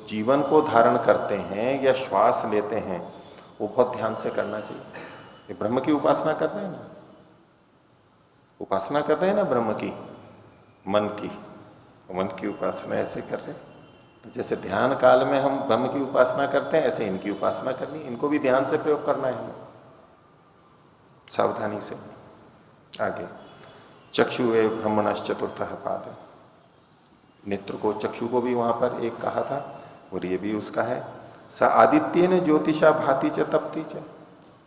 जीवन को धारण करते हैं या श्वास लेते हैं वो बहुत ध्यान से करना चाहिए। ये ब्रह्म की उपासना कर रहे हैं ना, उपासना कर रहे हैं ना ब्रह्म की, मन की। मन की उपासना ऐसे कर रहे हैं, तो जैसे ध्यान काल में हम ब्रह्म की उपासना करते हैं ऐसे इनकी उपासना करनी, इनको भी ध्यान से प्रयोग करना है हमें, सावधानी से। आगे चक्षु एवं ब्रह्मणश्च चतुर्थ पाद, नेत्र को, चक्षु को भी वहां पर एक कहा था और ये भी उसका है। स आदित्य ने ज्योतिषा भाति च तपती च,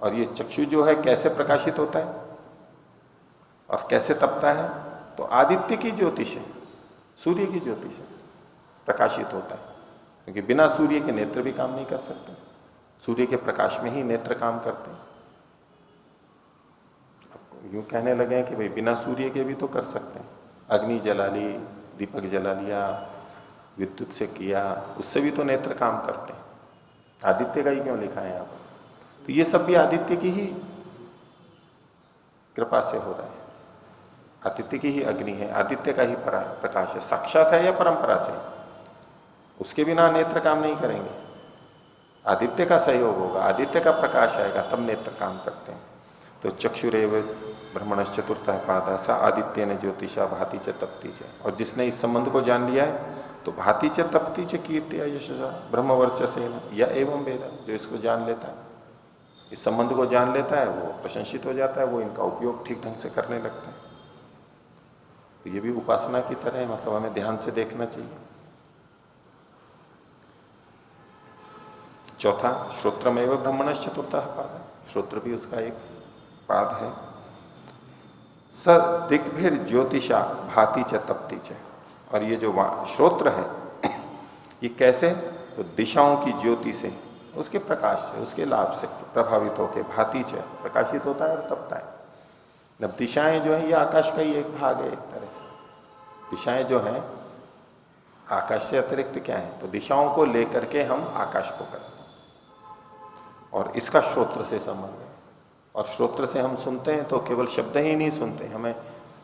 और ये चक्षु जो है कैसे प्रकाशित होता है और कैसे तपता है? तो आदित्य की ज्योतिष है, सूर्य की ज्योतिष है, प्रकाशित होता है। क्योंकि बिना सूर्य के नेत्र भी काम नहीं कर सकते, सूर्य के प्रकाश में ही नेत्र काम करते हैं। यूं कहने लगे कि भाई बिना सूर्य के भी तो कर सकते हैं, अग्नि जला ली, दीपक जला लिया, विद्युत से किया, उससे भी तो नेत्र काम करते हैं। आदित्य का ही क्यों लिखा है यहां पर? तो ये सब भी आदित्य की ही कृपा से हो रहा है, आदित्य की ही अग्नि है, आदित्य का ही प्रकाश है, साक्षात है या परंपरा से। उसके बिना नेत्र काम नहीं करेंगे, आदित्य का सहयोग होगा, आदित्य का प्रकाश आएगा तब नेत्र काम करते हैं। तो चक्षुरेव ब्रह्मणश्च चतुर्थ पाद सा आदित्य ने ज्योतिषा भाति च तपती च, और जिसने इस संबंध को जान लिया है तो भाति च तपती च कीर्तिया यशसा ब्रह्म वर्चसेन या एवं वेद, जो इसको जान लेता है, इस संबंध को जान लेता है, वो प्रशंसित हो जाता है, वो इनका उपयोग ठीक ढंग से करने लगता है। तो ये भी उपासना की तरह है, मतलब हमें ध्यान से देखना चाहिए। चौथा श्रोत्रमेव ब्रह्मणश्च चतुर्थ पाद, श्रोत्र भी उसका एक पाद है। स दिग्भिर ज्योतिषा भाति च तपती च, और ये जो श्रोत्र है ये कैसे? तो दिशाओं की ज्योति से, उसके प्रकाश से, उसके लाभ से प्रभावित होकर भाति च प्रकाशित होता है और तपता है। अब दिशाएं जो है ये आकाश का ही एक भाग है एक तरह से। दिशाएं जो हैं आकाश से अतिरिक्त क्या है, तो दिशाओं को लेकर के हम आकाश को करते हैं। और इसका श्रोत्र से संबंध है। और श्रोत्र से हम सुनते हैं तो केवल शब्द ही नहीं सुनते, हमें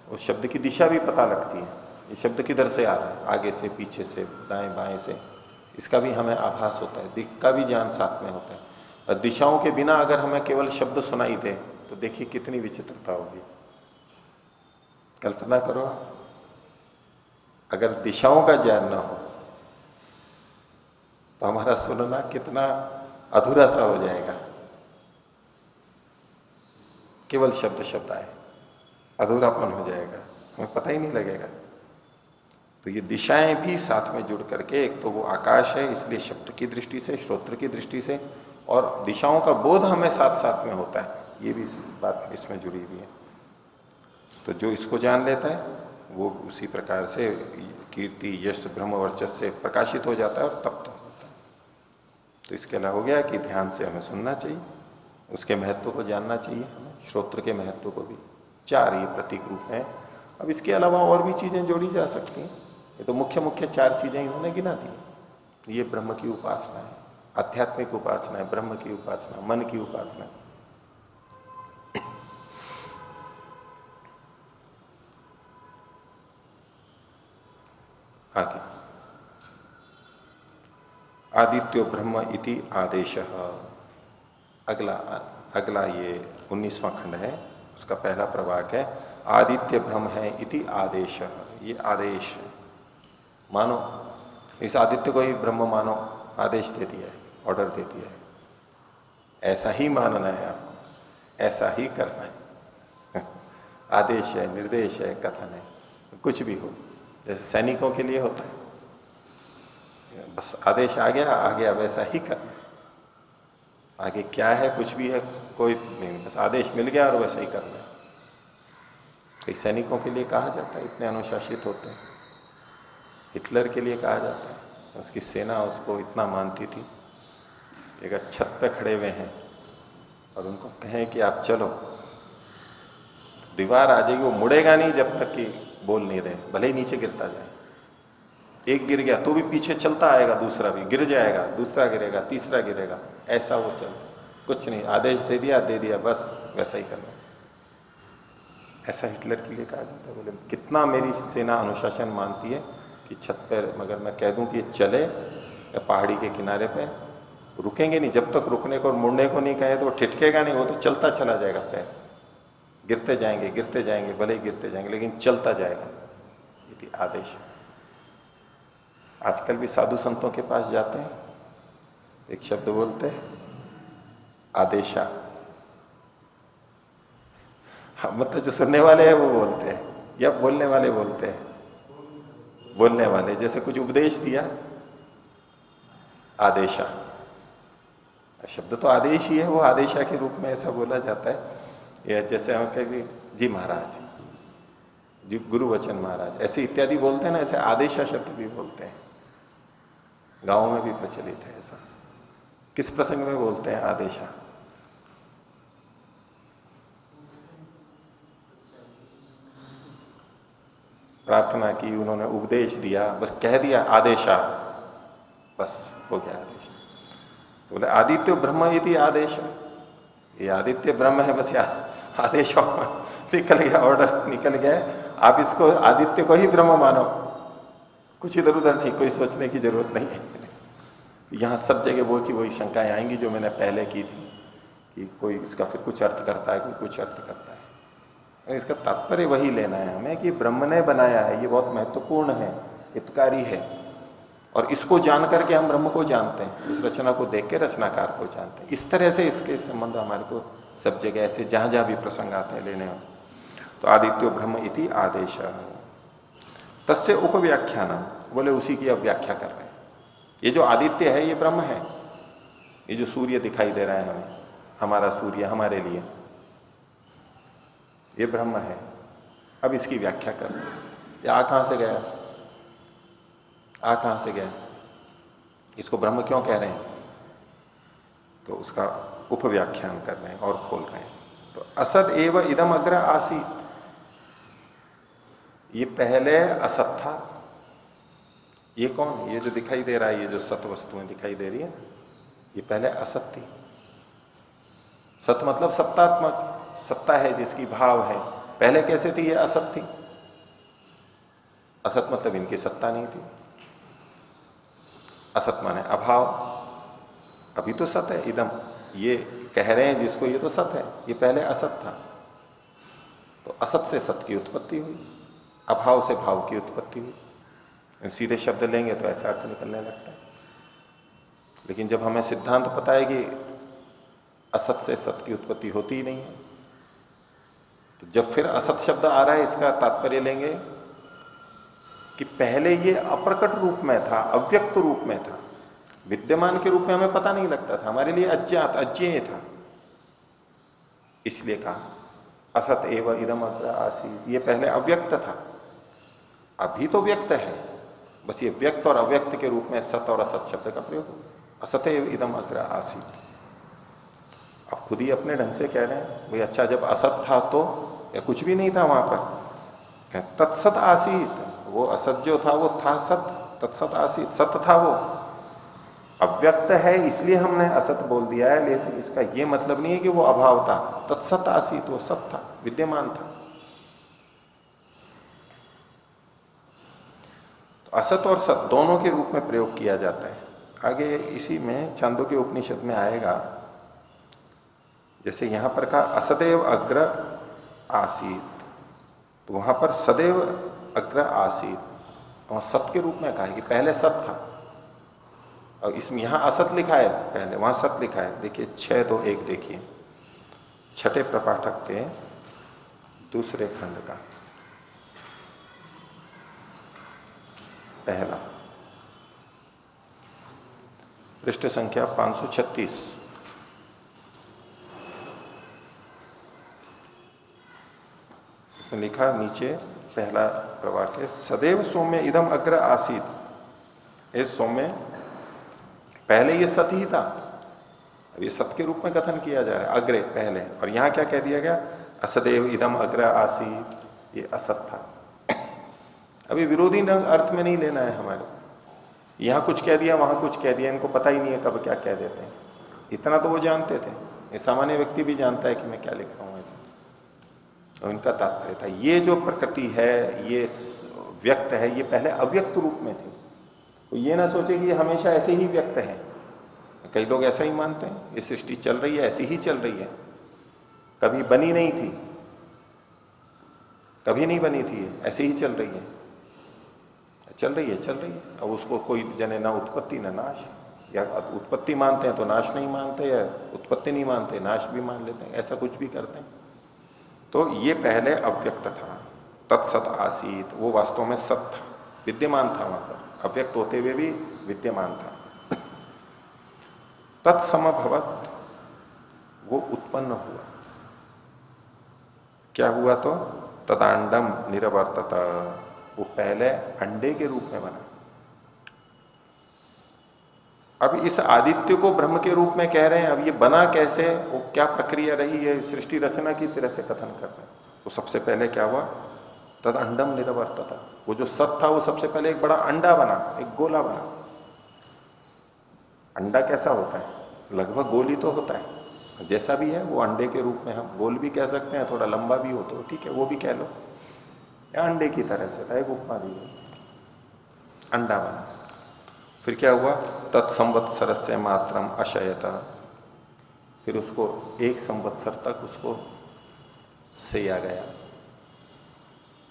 उस शब्द की दिशा भी पता लगती है। ये शब्द किधर से आ रहा है, आगे से, पीछे से, दाएं बाएं से, इसका भी हमें आभास होता है, दिख का भी ज्ञान साथ में होता है। और दिशाओं के बिना अगर हमें केवल शब्द सुनाई दे तो देखिए कितनी विचित्रता होगी। कल्पना करो, अगर दिशाओं का ज्ञान ना हो तो हमारा सुनना कितना अधूरा सा हो जाएगा। केवल शब्द शब्द आए, अधूरापन हो जाएगा, हमें पता ही नहीं लगेगा। तो ये दिशाएं भी साथ में जुड़ करके, एक तो वो आकाश है इसलिए शब्द की दृष्टि से, श्रोत्र की दृष्टि से, और दिशाओं का बोध हमें साथ साथ में होता है, ये भी बात इसमें जुड़ी हुई है। तो जो इसको जान लेता है वो उसी प्रकार से कीर्ति, यश, ब्रह्म वर्चस्व से प्रकाशित हो जाता है और तप्त होता है। तो इसके अलावा हो गया कि ध्यान से हमें सुनना चाहिए, उसके महत्व को जानना चाहिए हमें, श्रोत्र के महत्व को भी। 4 ये प्रतीक रूप हैं। अब इसके अलावा और भी चीजें जोड़ी जा सकती हैं। ये तो मुख्य मुख्य 4 चीजें इन्होंने गिना दी। ये ब्रह्म की उपासना है, आध्यात्मिक उपासना है, ब्रह्म की उपासना, मन की उपासना है। आगे आदित्यो ब्रह्म इति आदेश। अगला अगला ये 19वां खंड है, उसका पहला प्रवाक है, आदित्य ब्रह्म है इति आदेश। ये आदेश है, मानो इस आदित्य को ही ब्रह्म मानो, आदेश दे दिया है, ऑर्डर दे दिया है। ऐसा ही मानना है आपको, ऐसा ही करना है। आदेश है, निर्देश है, कथन है, कुछ भी हो, जैसे सैनिकों के लिए होता है, बस आदेश आ गया वैसा ही करना है। आगे क्या है कुछ भी है कोई नहीं, बस आदेश मिल गया और वैसा ही करना है। कई सैनिकों के लिए कहा जाता है, इतने अनुशासित होते हैं। हिटलर के लिए कहा जाता है, उसकी सेना उसको इतना मानती थी, अगर छत पे खड़े हुए हैं और उनको कहें कि आप चलो, दीवार आ जाएगी, वो मुड़ेगा नहीं जब तक कि बोल नहीं रहे, भले ही नीचे गिरता जाए। एक गिर गया तो भी पीछे चलता आएगा, दूसरा भी गिर जाएगा, दूसरा गिरेगा, तीसरा गिरेगा, ऐसा वो चलता। कुछ नहीं, आदेश दे दिया, बस वैसा ही करना। ऐसा हिटलर के लिए कहा जाता है। बोले कितना मेरी सेना अनुशासन मानती है कि छत पर मगर मैं कह दूं कि चले या पहाड़ी के किनारे पे, रुकेंगे नहीं जब तक रुकने को और मुड़ने को नहीं कहे तो वो ठिठकेगा नहीं, वो तो चलता चला जाएगा। पैर गिरते जाएंगे, भले ही गिरते जाएंगे, लेकिन चलता जाएगा। ये आदेश। आजकल भी साधु संतों के पास जाते हैं, एक शब्द बोलते हैं, आदेशा। हाँ, मतलब जो सुनने वाले हैं वो बोलते हैं या बोलने वाले बोलते हैं? बोलने वाले। जैसे कुछ उपदेश दिया, आदेशा। शब्द तो आदेश ही है, वो आदेशा के रूप में ऐसा बोला जाता है। या जैसे हम कहें जी महाराज, जी गुरु वचन महाराज, ऐसे इत्यादि बोलते हैं ना, ऐसे आदेशा शब्द भी बोलते हैं। गांव में भी प्रचलित है ऐसा। किस प्रसंग में बोलते हैं आदेशा? प्रार्थना की, उन्होंने उपदेश दिया, बस कह दिया आदेशा, बस हो गया आदेश। तो बोले आदित्य ब्रह्म यदि आदेश, ये आदित्य ब्रह्म है, बस यार आदेश निकल गया, ऑर्डर निकल गया। आप इसको आदित्य को ही ब्रह्म मानो, कुछ इधर उधर नहीं, कोई सोचने की जरूरत नहीं है। यहां सब जगह वो की वही शंकाएं आएंगी जो मैंने पहले की थी कि कोई इसका फिर कुछ अर्थ करता है, कोई कुछ अर्थ करता है। इसका तात्पर्य वही लेना है हमें कि ब्रह्म ने बनाया है, ये बहुत महत्वपूर्ण है, हितकारी है, और इसको जान करके हम ब्रह्म को जानते हैं, इस रचना को देख के रचनाकार को जानते हैं। इस तरह से इसके संबंध हमारे को सब जगह ऐसे जहां जहां भी प्रसंग आते हैं लेने होते। तो आदित्यो ब्रह्म इति आदेश तस्य उपव्याख्यान, बोले उसी की अब व्याख्या कर रहे हैं। ये जो आदित्य है ये ब्रह्म है, ये जो सूर्य दिखाई दे रहा है हमें, हमारा सूर्य हमारे लिए, ये ब्रह्म है। अब इसकी व्याख्या कर रहे हैं। ये आ कहां से गया, आ कहां से गया, इसको ब्रह्म क्यों कह रहे हैं, तो उसका उपव्याख्यान कर रहे हैं और खोल रहे हैं। तो असत एव इदम अग्र आसीत, ये पहले असत था। ये कौन? ये जो दिखाई दे रहा है, ये जो सत वस्तुएं दिखाई दे रही है, ये पहले असत थी। सत मतलब सत्तात्मक, सत्ता है जिसकी भाव है। पहले कैसे थी? ये असत थी। असत मतलब इनकी सत्ता नहीं थी। असत माने अभाव। अभी तो सत है इदम, ये कह रहे हैं जिसको, ये तो सत है, ये पहले असत था। तो असत से सत की उत्पत्ति हुई, अभाव से भाव की उत्पत्ति हुई। सीधे शब्द लेंगे तो ऐसा अर्थ निकलने लगता है। लेकिन जब हमें सिद्धांत पता है कि असत से सत की उत्पत्ति होती ही नहीं है, तो जब फिर असत शब्द आ रहा है, इसका तात्पर्य लेंगे कि पहले ये अप्रकट रूप में था, अव्यक्त रूप में था, विद्यमान के रूप में हमें पता नहीं लगता था, हमारे लिए अज्ञात अज्ञेय था। इसलिए कहा असत एव इदम अग्र आसीत, ये पहले अव्यक्त था, अभी तो व्यक्त है। बस ये व्यक्त और अव्यक्त के रूप में सत और असत शब्द का प्रयोग हो। असत एव इदम अग्र आसीत। आप खुद ही अपने ढंग से कह रहे हैं भाई, अच्छा जब असत था तो, या कुछ भी नहीं था वहां पर, तत्सत आसीत, वो असत जो था वो था सत, तत्सत आसीत, सत था वो। अव्यक्त है इसलिए हमने असत बोल दिया है, लेकिन इसका यह मतलब नहीं है कि वो अभाव था। तत्सत आसीत, वो सत था, विद्यमान था। तो असत और सत दोनों के रूप में प्रयोग किया जाता है। आगे इसी में छांदोग्य उपनिषद में आएगा, जैसे यहां पर कहा असदैव अग्र आसीत, तो वहां पर सदैव अग्र आसीत, वहां सत के रूप में कहा है कि पहले सत था। और इसमें यहां असत लिखा है पहले, वहां सत लिखा है। देखिए 6-2-1 देखिए, छठे प्रपाठक के दूसरे खंड का पहला, पृष्ठ संख्या 536। लिखा नीचे पहला प्रवाक्य, सदैव सौम्य इदम अग्र आसीत। इस सौम्य पहले ये सत ही था, अब ये सत के रूप में कथन किया जा रहा है, अग्रे पहले। और यहां क्या कह दिया गया? असदैव इदम अग्र आसीत, ये असत था। अभी विरोधी अर्थ में नहीं लेना है हमारे, यहां कुछ कह दिया वहां कुछ कह दिया, इनको पता ही नहीं है कब क्या कह देते हैं। इतना तो वो जानते थे, ये सामान्य व्यक्ति भी जानता है कि मैं क्या लिख रहा हूं ऐसा। तो इनका तात्पर्य था ये जो प्रकृति है, ये व्यक्त है, ये पहले अव्यक्त रूप में थी। तो ये ना सोचे कि ये हमेशा ऐसे ही व्यक्त है। कई लोग ऐसा ही मानते हैं, ये सृष्टि चल रही है ऐसी ही चल रही है, कभी बनी नहीं थी, कभी नहीं बनी थी, ऐसी ही चल रही है, चल रही है चल रही है। अब उसको कोई जने ना उत्पत्ति ना नाश, या उत्पत्ति मानते हैं तो नाश नहीं मानते, या उत्पत्ति नहीं मानते नाश भी मान लेते हैं, ऐसा कुछ भी करते हैं। तो ये पहले अव्यक्त था, तत्सत आसीत, वो वास्तव में सत था, विद्यमान था, वहां पर अव्यक्त होते हुए भी विद्यमान था। तत्समभवत, वो उत्पन्न हुआ। क्या हुआ? तो तदांडम निरवर्तत, वो पहले अंडे के रूप में बना। अब इस आदित्य को ब्रह्म के रूप में कह रहे हैं, अब ये बना कैसे, वो क्या प्रक्रिया रही है, सृष्टि रचना की तरह से कथन कर रहे हैं। तो सबसे पहले क्या हुआ? तद अंडम निरवर्तत, वो जो सत था वो सबसे पहले एक बड़ा अंडा बना, एक गोला बना। अंडा कैसा होता है? लगभग गोल ही तो होता है, जैसा भी है वो अंडे के रूप में हम गोल भी कह सकते हैं, थोड़ा लंबा भी हो तो ठीक है, वो भी कह लो, या अंडे की तरह से था, एक उपमा दी है, अंडा बना। फिर क्या हुआ? तत्संवत्सर से मात्रम अशयत, फिर उसको 1 संवत्सर तक उसको सेया गया।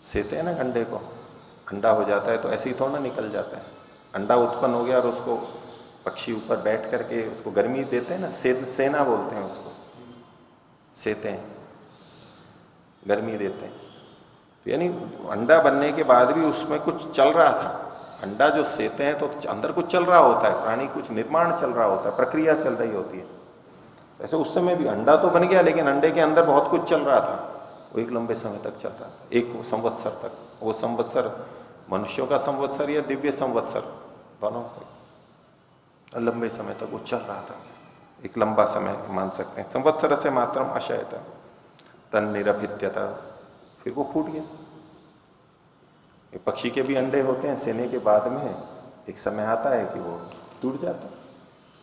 सेते हैं ना अंडे को, अंडा हो जाता है तो ऐसे ही थोड़ा ना निकल जाता है। अंडा उत्पन्न हो गया और उसको पक्षी ऊपर बैठ करके उसको गर्मी देते हैं ना, सेना बोलते हैं उसको, सेते हैं, गर्मी देते हैं। तो यानी अंडा बनने के बाद भी उसमें कुछ चल रहा था। अंडा जो सेते हैं तो अंदर कुछ चल रहा होता है, प्राणी कुछ निर्माण चल रहा होता है, प्रक्रिया चल रही होती है। ऐसे उस समय भी अंडा तो बन गया, लेकिन अंडे के अंदर बहुत कुछ चल रहा था, वो एक लंबे समय तक चल रहा था, 1 संवत्सर तक। वो संवत्सर मनुष्यों का संवत्सर या दिव्य संवत्सर, दोनों से लंबे समय तक वो चल रहा था, एक लंबा समय मान सकते हैं। संवत्सर से मात्रम अशयत, तन निरभित्यता, फिर वो फूट गया। ये पक्षी के भी अंडे होते हैं, सेने के बाद में एक समय आता है कि वो टूट जाता है,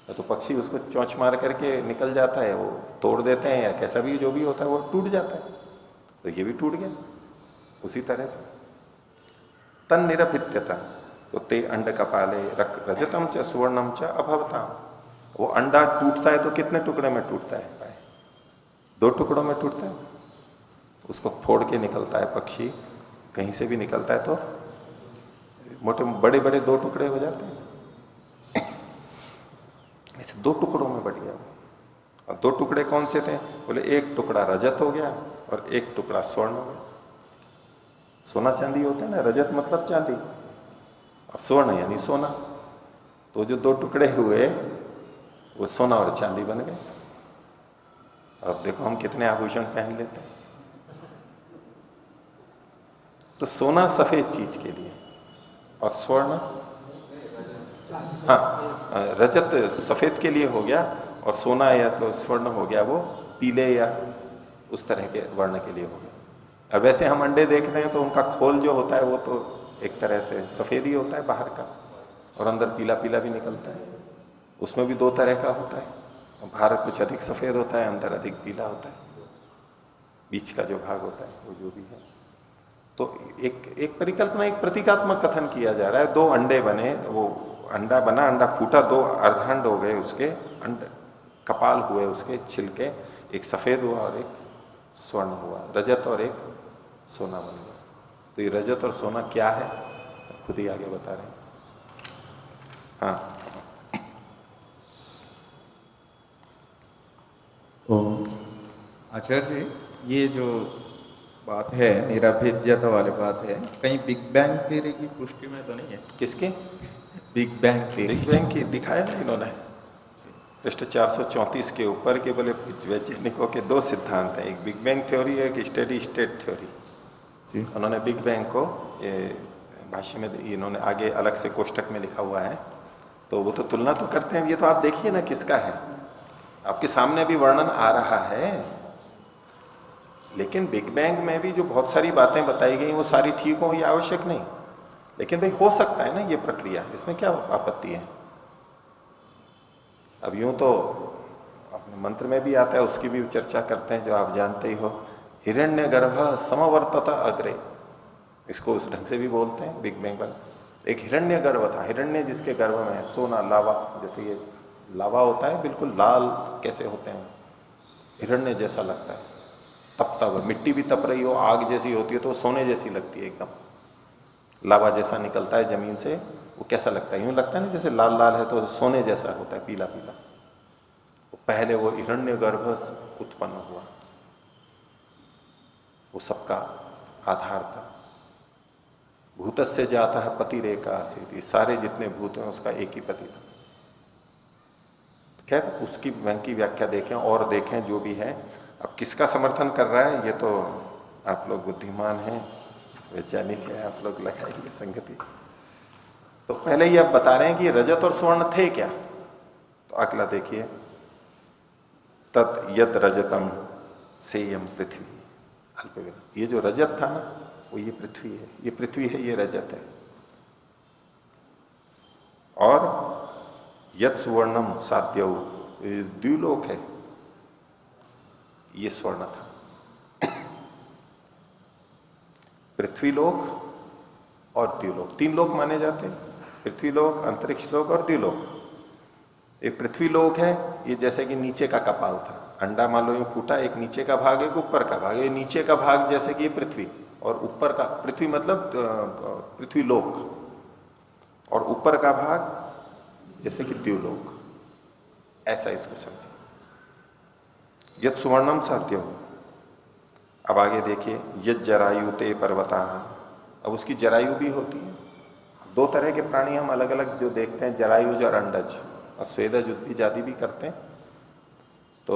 तो पक्षी उसको चोंच मार करके निकल जाता है, वो तोड़ देते हैं या कैसा भी जो भी होता है वो टूट जाता है, तो ये भी टूट गया उसी तरह से। तन निरभित्यता, तो ते अंड कपाले रजतम च सुवर्णम च अभवताम, वो अंडा टूटता है तो कितने टुकड़े में टूटता है? 2 टुकड़ों में टूटता है। उसको फोड़ के निकलता है पक्षी, कहीं से भी निकलता है तो मोटे बड़े बड़े 2 टुकड़े हो जाते हैं। ऐसे 2 टुकड़ों में बढ़ गया। और 2 टुकड़े कौन से थे? बोले एक टुकड़ा रजत हो गया और एक टुकड़ा स्वर्ण हो गया। सोना चांदी होता है ना, रजत मतलब चांदी और स्वर्ण यानी सोना, तो जो 2 टुकड़े हुए वो सोना और चांदी बन गए। अब देखो हम कितने आभूषण पहन लेते हैं। तो सोना सफेद चीज के लिए और स्वर्ण, हाँ, रजत सफेद के लिए हो गया और सोना या तो स्वर्ण हो गया वो पीले या उस तरह के वर्ण के लिए हो गया। अब वैसे हम अंडे देखते हैं तो उनका खोल जो होता है वो तो एक तरह से सफेद ही होता है बाहर का, और अंदर पीला पीला भी निकलता है। उसमें भी 2 तरह का होता है, बाहर कुछ अधिक सफेद होता है, अंदर अधिक पीला होता है, बीच का जो भाग होता है वो जो भी है। तो एक परिकल्पना, एक प्रतीकात्मक कथन किया जा रहा है। 2 अंडे बने, वो अंडा बना, अंडा फूटा, 2 अर्धांड हो गए उसके, अंड कपाल हुए उसके छिलके, एक सफेद हुआ और एक स्वर्ण हुआ, रजत और एक सोना बन गया। तो ये रजत और सोना क्या है खुद ही आगे बता रहे हैं। हाँ, तो आचार्य जी, ये जो बात है निरभिद्यता वाली बात है, कहीं बिग बैंग थ्योरी की पुष्टि में तो नहीं है? किसके? Big bang theory. Big bang की दिखाया ना इन्होंने पृष्ठ 434 के ऊपर के। बोले वैज्ञानिकों के 2 सिद्धांत हैं, एक बिग बैंग थ्योरी है, एक स्टेडी स्टेट थ्योरी। उन्होंने बिग बैंग को ये भाष्य में इन्होंने आगे अलग से कोष्टक में लिखा हुआ है, तो वो तो तुलना तो करते हैं। ये तो आप देखिए ना किसका है, आपके सामने भी वर्णन आ रहा है। लेकिन बिग बैंग में भी जो बहुत सारी बातें बताई गई वो सारी ठीक हो, ये आवश्यक नहीं। लेकिन भाई हो सकता है ना ये प्रक्रिया, इसमें क्या आपत्ति है? अब यूं तो अपने मंत्र में भी आता है, उसकी भी चर्चा करते हैं जो आप जानते ही हो, हिरण्यगर्भ समवर्तत अग्रे, इसको उस ढंग से भी बोलते हैं बिग बैंग पर। एक हिरण्यगर्भ था, हिरण्य जिसके गर्भ में है, सोना लावा, जैसे ये लावा होता है बिल्कुल लाल कैसे होते हैं, हिरण्य जैसा लगता है, तपता हुआ। मिट्टी भी तप रही हो, आग जैसी होती है तो सोने जैसी लगती है एकदम, लावा जैसा निकलता है जमीन से, वो कैसा लगता है? यूं लगता है ना जैसे लाल लाल है तो सोने जैसा होता है, पीला पीला। तो पहले वो हिरण्यगर्भ उत्पन्न हुआ, वो सबका आधार था। भूतस्य जाता है पति रेखा आसीत, सारे जितने भूत हैं उसका एक ही पति था। खैर उसकी बैंक की व्याख्या देखें और देखें जो भी है। अब किसका समर्थन कर रहा है ये तो आप लोग बुद्धिमान हैं, वैज्ञानिक है, आप लोग लगाएंगे संगति। तो पहले ये आप बता रहे हैं कि रजत और स्वर्ण थे क्या? तो अगला देखिए, तत् यद रजतम सेयम पृथ्वी अल्पविराम। ये जो रजत था ना वो ये पृथ्वी है, ये पृथ्वी है, ये रजत है। और यद सुवर्णम साध्यव, द्व्युलोक है, ये स्वर्ण था। पृथ्वीलोक और द्व्युलोक, 3 लोक माने जाते हैं, पृथ्वीलोक, अंतरिक्ष लोक और द्व्युलोक। एक पृथ्वीलोक है, ये जैसे कि नीचे का कपाल था, अंडा मान लो ये फूटा, एक नीचे का भाग एक ऊपर का भाग, ये नीचे का भाग जैसे कि ये पृथ्वी, और ऊपर का पृथ्वी मतलब पृथ्वीलोक, और ऊपर का भाग जैसे कि द्व्युलोक, ऐसा इसको समझे। यद सुवर्णम साध्य हो। अब आगे देखिए, यद जरायु ते पर्वता, अब उसकी जरायु भी होती है। 2 तरह के प्राणी हम अलग अलग जो देखते हैं, जरायुज और अंडज, और स्वेदज उद्भिज आदि भी करते हैं। तो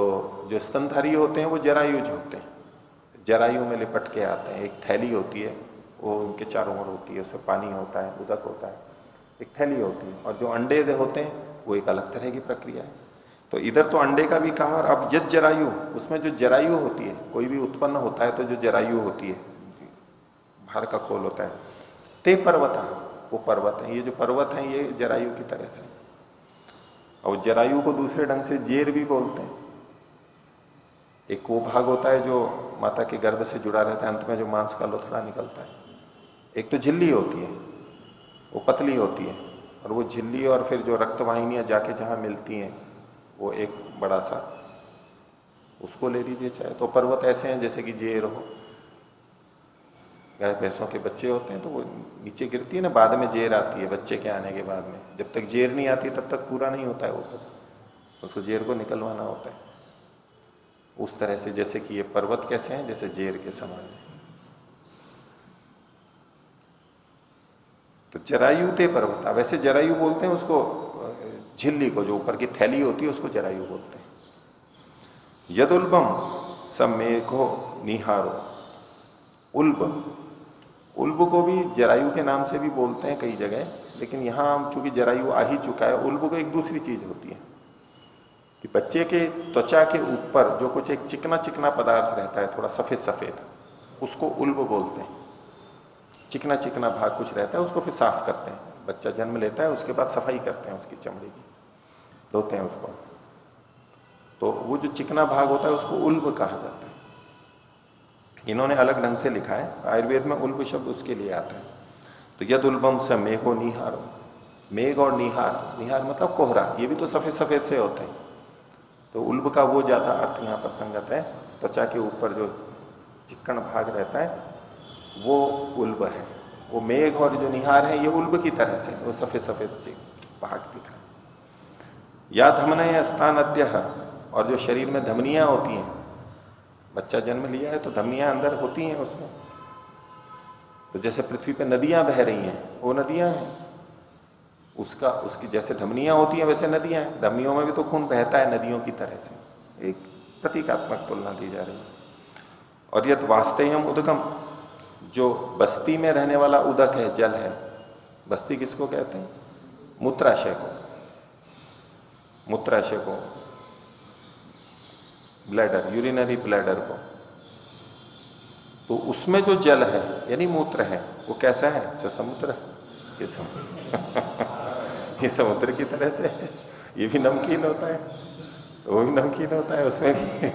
जो स्तनधारी होते हैं वो जरायुज होते हैं, जरायु में लिपट के आते हैं। एक थैली होती है, वो उनके चारों ओर होती है, उसमें पानी होता है, उदक होता है, एक थैली होती है। और जो अंडे होते हैं वो एक अलग तरह की प्रक्रिया है। तो इधर तो अंडे का भी कहा, और अब यज जरायु, उसमें जो जरायु होती है, कोई भी उत्पन्न होता है तो जो जरायु होती है, बाहर का खोल होता है, ते पर्वत, वो पर्वत है, ये जो पर्वत है ये जरायु की तरह से। और जरायु को दूसरे ढंग से जेर भी बोलते हैं। एक वो भाग होता है जो माता के गर्भ से जुड़ा रहता है, अंत में जो मांस का लोथड़ा निकलता है। एक तो झिल्ली होती है, वो पतली होती है, और वो झिल्ली और फिर जो रक्तवाहिनियां जाके जहां मिलती हैं, वो एक बड़ा सा, उसको ले लीजिए चाहे। तो पर्वत ऐसे हैं जैसे कि जेर हो, गाय भैंसों के बच्चे होते हैं तो वो नीचे गिरती है ना, बाद में जेर आती है बच्चे के आने के बाद में। जब तक जेर नहीं आती तब तक पूरा नहीं होता है वो, उसको जेर को निकलवाना होता है। उस तरह से जैसे कि ये पर्वत कैसे हैं, जैसे जेर के समान है। तो जरायु ते पर्वत, वैसे जरायु बोलते हैं उसको, झिल्ली को, जो ऊपर की थैली होती है उसको जरायु बोलते हैं। यदुल्बम समेघो निहारो, उल्ब, उल्ब को भी जरायु के नाम से भी बोलते हैं कई जगह, लेकिन यहां चूंकि जरायु आ ही चुका है, उल्ब को एक दूसरी चीज होती है कि बच्चे के त्वचा के ऊपर जो कुछ एक चिकना चिकना पदार्थ रहता है, थोड़ा सफेद सफेद, उसको उल्ब बोलते हैं। चिकना चिकना भाग कुछ रहता है, उसको फिर साफ करते हैं। बच्चा जन्म लेता है, उसके बाद सफाई करते हैं उसकी चमड़ी की, धोते हैं उसको। तो वो जो चिकना भाग होता है उसको उल्ब कहा जाता है। इन्होंने अलग ढंग से लिखा है, आयुर्वेद में उल्ब शब्द उसके लिए आता है। तो यद उल्बम स मेघो निहारो, मेघ और निहार, निहार मतलब कोहरा, ये भी तो सफेद सफेद से होते हैं। तो उल्ब का वो ज्यादा अर्थ यहां पर संगत है। त्वचा के ऊपर जो चिक्कण भाग रहता है वो उल्ब है। वो मेघ और जो निहार है ये उल्ब की तरह से, वो सफेद सफेद भाग दिख रहा है। या धमनय स्थान अद्य, और जो शरीर में धमनियां होती हैं, बच्चा जन्म लिया है तो धमनियां अंदर होती हैं उसमें। तो जैसे पृथ्वी पे नदियां बह रही हैं, वो नदियां हैं, उसकी जैसे धमनियां होती हैं वैसे नदियां हैं। धमनियों में भी तो खून बहता है नदियों की तरह से, एक प्रतीकात्मक तुलना दी जा रही है। और यद वास्तेयम उदकम, जो बस्ती में रहने वाला उदक है, जल है। बस्ती किसको कहते हैं? मूत्राशय को, मूत्राशय को, ब्लैडर, यूरिनरी ब्लैडर को। तो उसमें जो जल है यानी मूत्र है, वो कैसा है? समुद्र, ये समुद्र ये समुद्र की तरह से, ये भी नमकीन होता है, वो भी नमकीन होता है, उसमें भी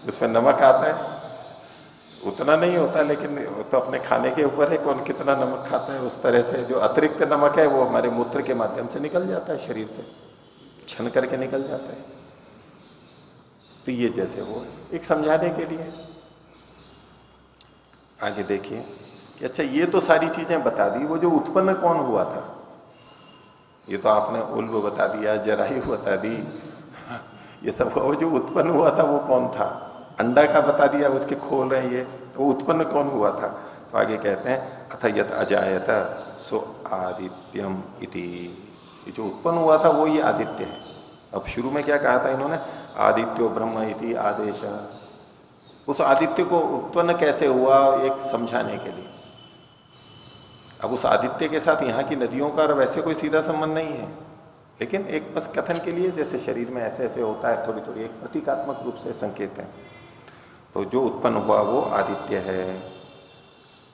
उसमें नमक आता है, उतना नहीं होता, लेकिन तो अपने खाने के ऊपर है कौन कितना नमक खाता है। उस तरह से जो अतिरिक्त नमक है वो हमारे मूत्र के माध्यम से निकल जाता है, शरीर से छन करके निकल जाता है। तो ये जैसे वो एक समझाने के लिए। आगे देखिए कि अच्छा ये तो सारी चीजें बता दी, वो जो उत्पन्न कौन हुआ था, ये तो आपने उल्ब बता दिया, जरायु बता दी, ये सब वो जो उत्पन्न हुआ था वो कौन था? अंडा का बता दिया, उसके खोल रहे हैं ये, तो उत्पन्न कौन हुआ था? तो आगे कहते हैं अथ यत अजायत सो आदित्यम इति, ये जो उत्पन्न हुआ था वो ये आदित्य है। अब शुरू में क्या कहा था इन्होंने? आदित्यो ब्रह्म इति आदेश। उस आदित्य को उत्पन्न कैसे हुआ एक समझाने के लिए। अब उस आदित्य के साथ यहां की नदियों का वैसे कोई सीधा संबंध नहीं है, लेकिन एक बस कथन के लिए, जैसे शरीर में ऐसे ऐसे होता है, थोड़ी थोड़ी एक प्रतीकात्मक रूप से संकेत है। तो जो उत्पन्न हुआ वो आदित्य है।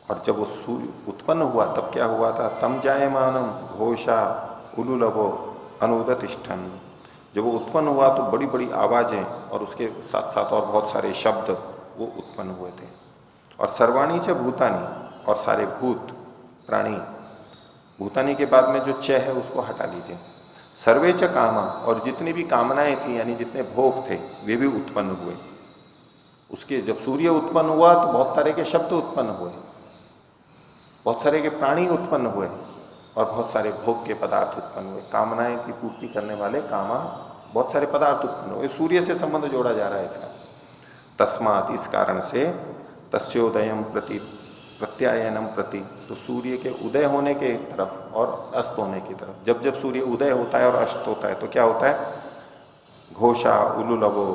और जब वो सूर्य उत्पन्न हुआ तब क्या हुआ था? तम जायमानम घोषा उलुलभो अनुदतिष्ठन। जब वो उत्पन्न हुआ तो बड़ी बड़ी आवाजें और उसके साथ साथ और बहुत सारे शब्द वो उत्पन्न हुए थे। और सर्वाणी च भूतानी, और सारे भूत प्राणी, भूतानी के बाद में जो च है उसको हटा लीजिए। सर्वे च कामा, और जितनी भी कामनाएं थी यानी जितने भोग थे वे भी उत्पन्न हुए। उसके जब सूर्य उत्पन्न हुआ तो बहुत सारे के शब्द उत्पन्न हुए, बहुत सारे के प्राणी उत्पन्न हुए, और बहुत सारे भोग के पदार्थ उत्पन्न हुए। कामनाएं की पूर्ति करने वाले कामा बहुत सारे पदार्थ उत्पन्न हुए। सूर्य से संबंध जोड़ा जा रहा है इसका। तस्मात, इस कारण से, तस्योदयम प्रति प्रत्यायनम प्रति, तो सूर्य के उदय होने के तरफ और अस्त होने की तरफ। जब जब सूर्य उदय होता है और अस्त होता है तो क्या होता है? घोषा उलुलभो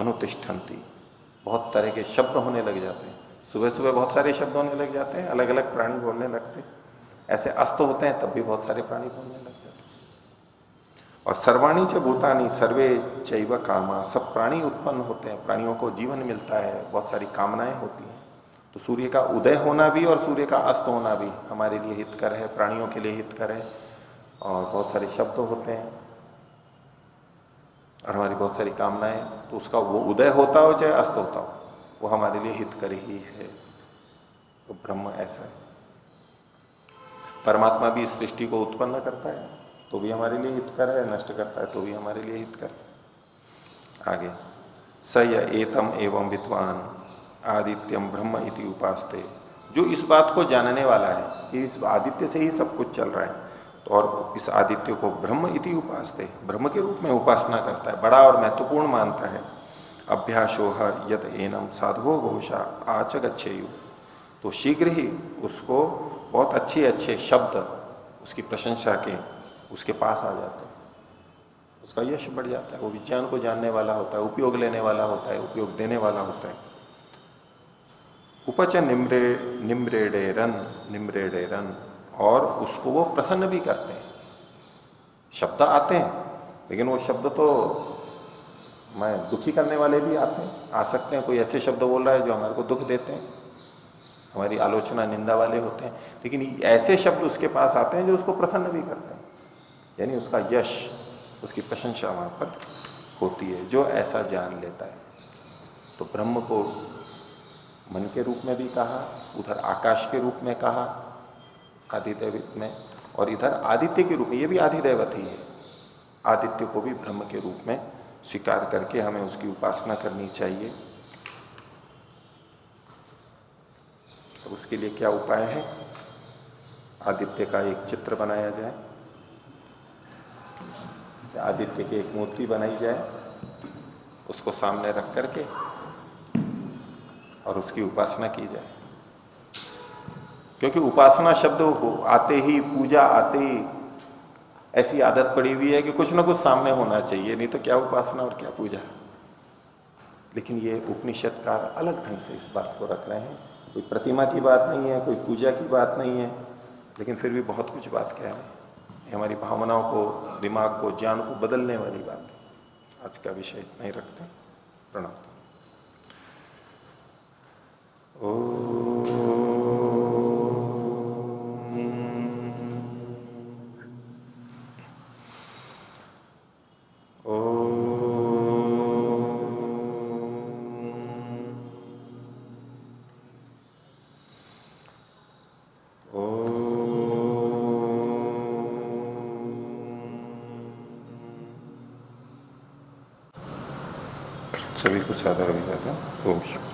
अनुतिष्ठन्ति, बहुत तरह के शब्द होने लग जाते हैं। सुबह सुबह बहुत सारे शब्द होने लग जाते हैं, अलग अलग प्राणी बोलने लगते हैं। ऐसे अस्त होते हैं तब भी बहुत सारे प्राणी बोलने लग जाते हैं। और सर्वाणी च भूतानी सर्वे चैव कामा, सब प्राणी उत्पन्न होते हैं, प्राणियों को जीवन मिलता है, बहुत सारी कामनाएं होती हैं। तो सूर्य का उदय होना भी और सूर्य का अस्त होना भी हमारे लिए हितकर है, प्राणियों के लिए हितकर है। और बहुत सारे शब्द होते हैं और हमारी बहुत सारी कामनाएं, तो उसका वो उदय होता हो चाहे अस्त होता हो, वो हमारे लिए हितकर ही है। तो ब्रह्म ऐसा है। परमात्मा भी इस सृष्टि को उत्पन्न करता है तो भी हमारे लिए हितकर है, नष्ट करता है तो भी हमारे लिए हितकर है। आगे, स य एतम एवं विद्वान आदित्यम ब्रह्म इति उपासते, जो इस बात को जानने वाला है कि इस आदित्य से ही सब कुछ चल रहा है, तो और इस आदित्य को ब्रह्म इति उपासते, ब्रह्म के रूप में उपासना करता है, बड़ा और महत्वपूर्ण मानता है। अभ्यासोह यत एनम साधुओ घोषा आच गच्छेयु, तो शीघ्र ही उसको बहुत अच्छे अच्छे शब्द उसकी प्रशंसा के उसके पास आ जाते हैं, उसका यश बढ़ जाता है, वो विज्ञान को जानने वाला होता है, उपयोग लेने वाला होता है, उपयोग देने वाला होता है। उपच निम्रेडे रन, और उसको वो प्रसन्न भी करते हैं। शब्द आते हैं लेकिन वो शब्द तो मैं दुखी करने वाले भी आते हैं, आ सकते हैं। कोई ऐसे शब्द बोल रहा है जो हमारे को दुख देते हैं, हमारी आलोचना निंदा वाले होते हैं, लेकिन ऐसे शब्द उसके पास आते हैं जो उसको प्रसन्न भी करते हैं, यानी उसका यश, उसकी प्रशंसा वहां पर होती है, जो ऐसा जान लेता है। तो ब्रह्म को मन के रूप में भी कहा, उधर आकाश के रूप में कहा आदिदैवित में, और इधर आदित्य के रूप में, ये भी आदिदैवत ही है। आदित्य को भी ब्रह्म के रूप में स्वीकार करके हमें उसकी उपासना करनी चाहिए। तो उसके लिए क्या उपाय है? आदित्य का एक चित्र बनाया जाए, आदित्य की एक मूर्ति बनाई जाए, उसको सामने रख करके और उसकी उपासना की जाए। क्योंकि उपासना शब्द आते ही, पूजा आते ही ऐसी आदत पड़ी हुई है कि कुछ ना कुछ सामने होना चाहिए, नहीं तो क्या उपासना और क्या पूजा। लेकिन ये उपनिषदकार अलग ढंग से इस बात को रख रहे हैं। कोई प्रतिमा की बात नहीं है, कोई पूजा की बात नहीं है, लेकिन फिर भी बहुत कुछ बात क्या है, हमारी भावनाओं को, दिमाग को, ज्ञान को बदलने वाली बात है। आज का विषय इतना ही रखते हैं। प्रणाम। सभी को सादर अभिवादन। ओम शांति।